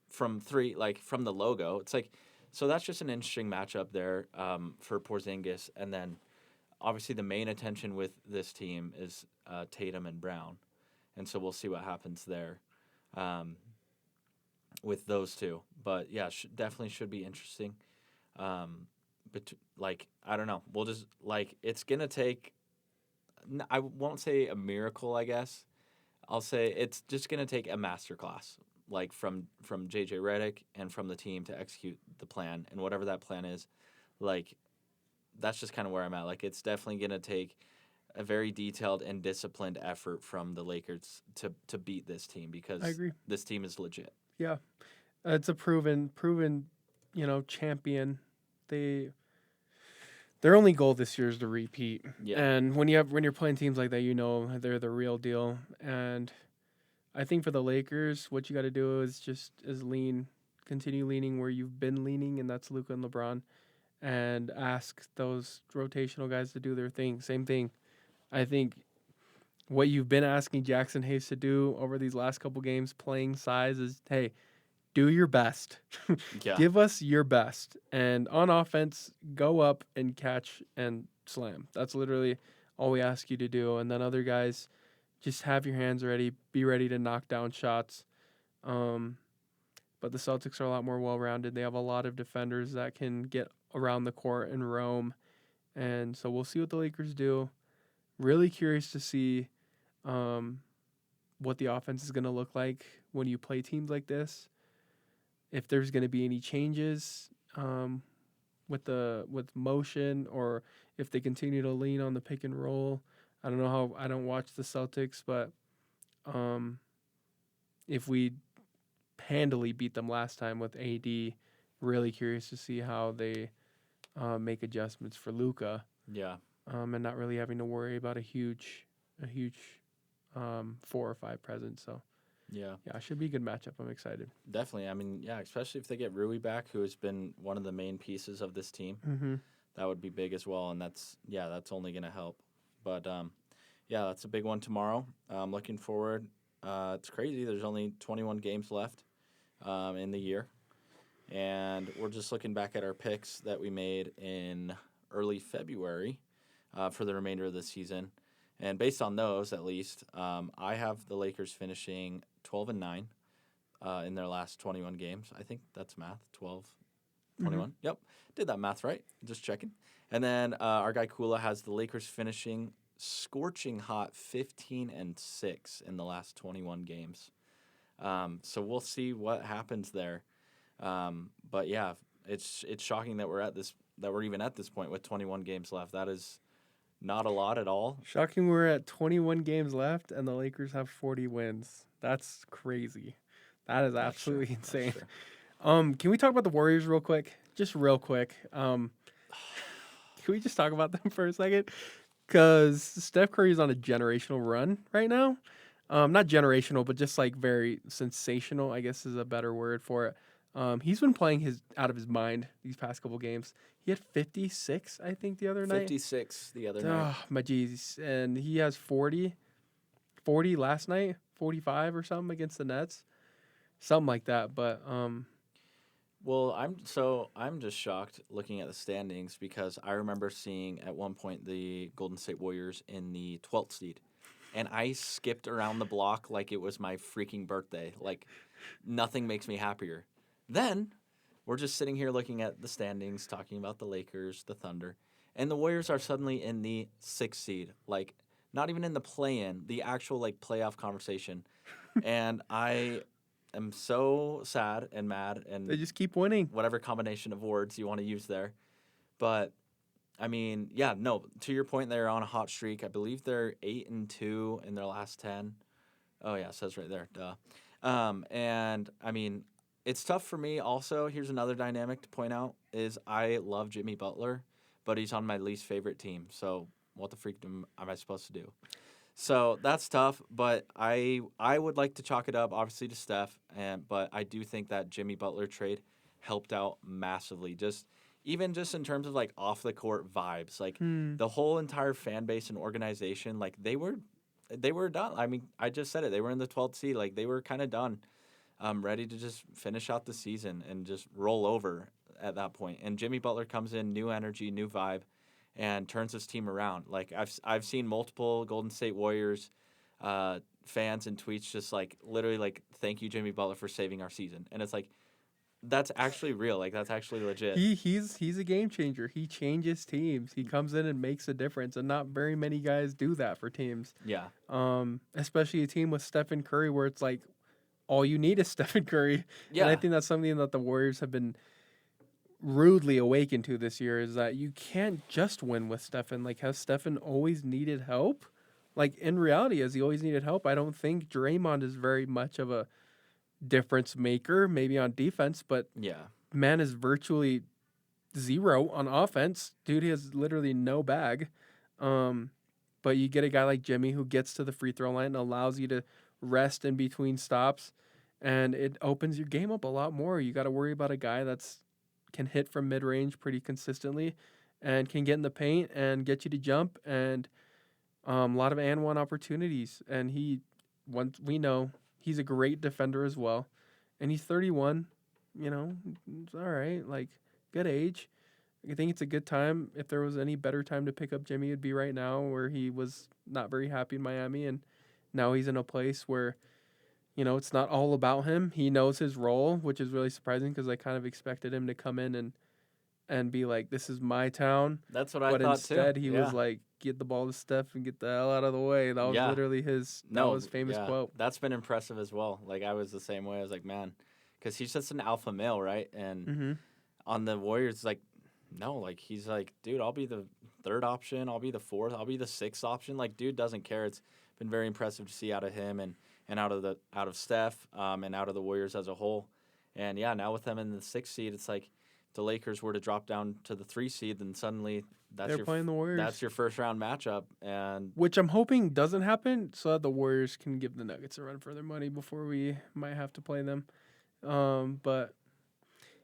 from three like from the logo. It's like so that's just an interesting matchup there for Porzingis, and then obviously the main attention with this team is Tatum and Brown, and so we'll see what happens there. Um, with those two. But yeah, definitely should be interesting. But like I don't know, we'll just like it's gonna take. I won't say a miracle. I guess I'll say it's just gonna take a masterclass, like from JJ Redick and from the team to execute the plan and whatever that plan is. Like that's just kind of where I'm at. Like it's definitely gonna take a very detailed and disciplined effort from the Lakers to beat this team I because agree. this team is legit. Yeah, it's a proven, champion. They their only goal this year is to repeat. Yeah. And when you're playing teams like that, they're the real deal. And I think for the Lakers, what you got to do is continue leaning where you've been leaning, and that's Luka and LeBron, and ask those rotational guys to do their thing. Same thing. I think what you've been asking Jackson Hayes to do over these last couple games, playing size, is hey, do your best. Yeah. Give us your best. And on offense, go up and catch and slam. That's literally all we ask you to do. And then other guys, just have your hands ready. Be ready to knock down shots. But the Celtics are a lot more well-rounded. They have a lot of defenders that can get around the court and roam. And so we'll see what the Lakers do. Really curious to see what the offense is going to look like when you play teams like this. If there's going to be any changes with motion, or if they continue to lean on the pick and roll. I don't know how. I don't watch the Celtics, but if we handily beat them last time with AD, really curious to see how they make adjustments for Luka, Yeah. and not really having to worry about a huge 4 or 5 presence. So Yeah. yeah, it should be a good matchup. I'm excited. Definitely. I mean, yeah, especially if they get Rui back, who has been one of the main pieces of this team. Mm-hmm. That would be big as well, and that's only going to help. But yeah, that's a big one tomorrow. Looking forward. It's crazy. There's only 21 games left in the year, and we're just looking back at our picks that we made in early February for the remainder of the season. And based on those, at least, I have the Lakers finishing 12-9 in their last 21 games. I think that's math. 12, 21. Mm-hmm. Yep, did that math right. Just checking. And then our guy Kula has the Lakers finishing scorching hot 15-6 in the last 21 games. So we'll see what happens there. But yeah, it's shocking that we're even at this point with 21 games left. That is not a lot at all. Shocking, we're at 21 games left, and the Lakers have 40 wins. That's crazy. That is absolutely insane. Can we talk about the Warriors real quick? Just real quick. Can we just talk about them for a second? Because Steph Curry is on a generational run right now. Not generational, but just like very sensational, I guess is a better word for it. He's been playing his out of his mind these past couple games. He had 56, I think, the other night. 56 the other night. Oh, my jeez. And he has 40 last night, 45 or something against the Nets. Something like that. But Well, I'm just shocked looking at the standings because I remember seeing at one point the Golden State Warriors in the 12th seed, and I skipped around the block like it was my freaking birthday. Like nothing makes me happier. Then we're just sitting here looking at the standings, talking about the Lakers, the Thunder, and the Warriors are suddenly in the 6th seed. Like not even in the play-in, the actual like playoff conversation, and I'm so sad and mad and they just keep winning. whatever combination of words you want to use there. But I mean, yeah, no, to your point, they're on a hot streak. I believe they're 8-2 in their last 10. Oh yeah, it says right there. Duh. And I mean, it's tough for me also. Here's another dynamic to point out is I love Jimmy Butler, but he's on my least favorite team. So what the freak am I supposed to do? So that's tough, but I would like to chalk it up obviously to Steph, but I do think that Jimmy Butler trade helped out massively. Even just in terms of like off the court vibes, like the whole entire fan base and organization, like they were done. I mean, I just said it. They were in the 12th seed, like they were kind of done, ready to just finish out the season and just roll over at that point. And Jimmy Butler comes in, new energy, new vibe, and turns his team around. Like I've seen multiple Golden State Warriors fans and tweets just like literally like thank you Jimmy Butler for saving our season, and it's like that's actually real. Like that's actually legit. He's a game changer. He changes teams. He comes in and makes a difference, and not very many guys do that for teams. Yeah. Especially a team with Stephen Curry, where it's like all you need is Stephen Curry. Yeah. And I think that's something that the Warriors have been rudely awakened to this year is that you can't just win with Stephen. Like, has Stephen always needed help? Like, in reality, has he always needed help? I don't think Draymond is very much of a difference maker, maybe on defense, but Yeah. man is virtually zero on offense. Dude has literally no bag. But you get a guy like Jimmy who gets to the free throw line and allows you to rest in between stops, and it opens your game up a lot more. You got to worry about a guy that's can hit from mid range pretty consistently, and can get in the paint and get you to jump, and a lot of and one opportunities. And we know he's a great defender as well, and he's 31. You know, it's all right. Like good age. I think it's a good time. If there was any better time to pick up Jimmy, it'd be right now, where he was not very happy in Miami, and now he's in a place where, you know, it's not all about him. He knows his role, which is really surprising because I kind of expected him to come in and be like, "This is my town." That's what I But thought instead, too. he Yeah. was like, "Get the ball to Steph and get the hell out of the way." That was Yeah. literally his famous yeah, quote. that's been impressive as well. Like I was the same way. I was like, man, because he's just an alpha male, right? And Mm-hmm. on the Warriors, like, no, like he's like, dude, I'll be the third option, I'll be the fourth, I'll be the sixth option. Like, dude doesn't care. It's been very impressive to see out of him and out of Steph, and out of the Warriors as a whole. And yeah, now with them in the 6th seed, it's like if the Lakers were to drop down to the 3 seed, then suddenly They're playing the Warriors. that's your first round matchup. And Which I'm hoping doesn't happen, so that the Warriors can give the Nuggets a run for their money before we might have to play them. But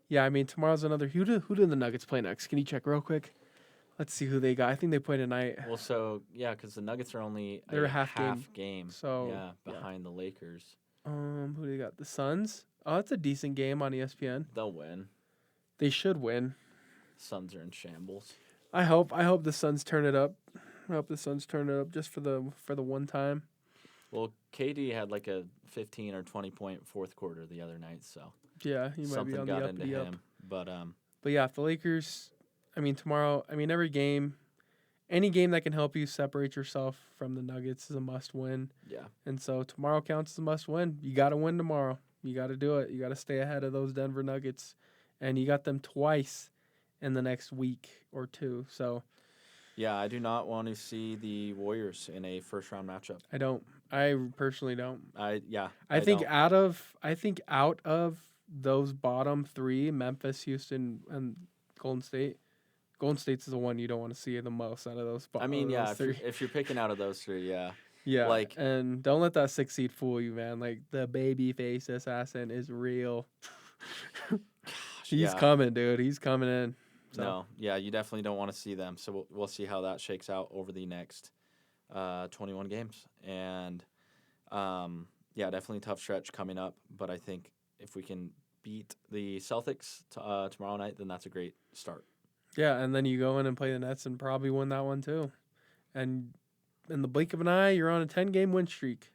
yeah, I mean tomorrow's another. Who do the Nuggets play next? Can you check real quick? Let's see who they got. I think they play tonight. well, so yeah, because the Nuggets are only They're a a half game. So, yeah, yeah. behind the Lakers. Who do they got? The Suns. Oh, that's a decent game on ESPN. They'll win. They should win. Suns are in shambles. I hope the Suns turn it up. I hope the Suns turn it up just for the one time. Well, KD had like a 15 or 20 point fourth quarter the other night, so Yeah, he might something be on got the into uppity up. him. But But yeah, if the Lakers, I mean tomorrow, I mean every game, any game that can help you separate yourself from the Nuggets is a must win. yeah, And so tomorrow counts as a must win. You got to win tomorrow. You got to do it. You got to stay ahead of those Denver Nuggets, and you got them twice in the next week or two. So yeah, I do not want to see the Warriors in a first round matchup. I don't. I personally don't. I think don't. out of those bottom three, Memphis, Houston, and Golden State, Golden State's the one you don't want to see the most out of those. I mean, yeah, those three. if you're picking out of those three, yeah. Yeah, Like, and don't let that 6 seed fool you, man. Like the baby face assassin is real. He's yeah. coming, dude. He's coming in. So. No, yeah, you definitely don't want to see them. So we'll see how that shakes out over the next 21 games. And yeah, definitely tough stretch coming up. But I think if we can beat the Celtics tomorrow night, then that's a great start. Yeah, and then you go in and play the Nets and probably win that one too. And in the blink of an eye, you're on a 10-game win streak.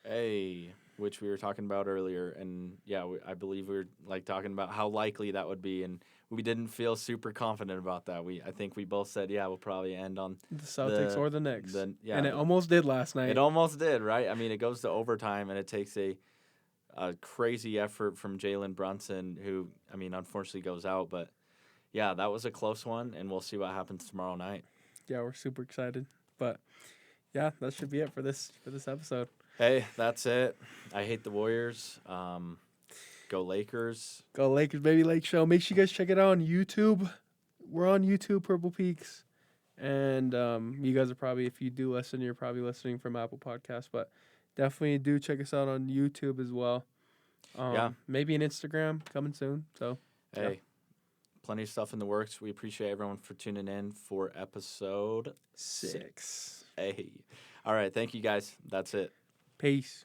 Hey, which we were talking about earlier. And yeah, I believe we were like talking about how likely that would be. And we didn't feel super confident about that. I think we both said, yeah, we'll probably end on the Celtics or the Knicks. And it almost did last night. It almost did, right? I mean, it goes to overtime, and it takes a crazy effort from Jalen Brunson, who, I mean, unfortunately goes out. But, yeah, that was a close one, and we'll see what happens tomorrow night. Yeah, we're super excited. But, yeah, that should be it for this episode. Hey, that's it. I hate the Warriors. Go Lakers. Go Lakers, baby. Lake Show. Make sure you guys check it out on YouTube. We're on YouTube, Purple Peaks. And you guys are probably, if you do listen, you're probably listening from Apple Podcasts. But definitely do check us out on YouTube as well. Yeah. Maybe an Instagram coming soon. So, hey, plenty of stuff in the works. We appreciate everyone for tuning in for episode 6. Hey. All right. Thank you, guys. That's it. Peace.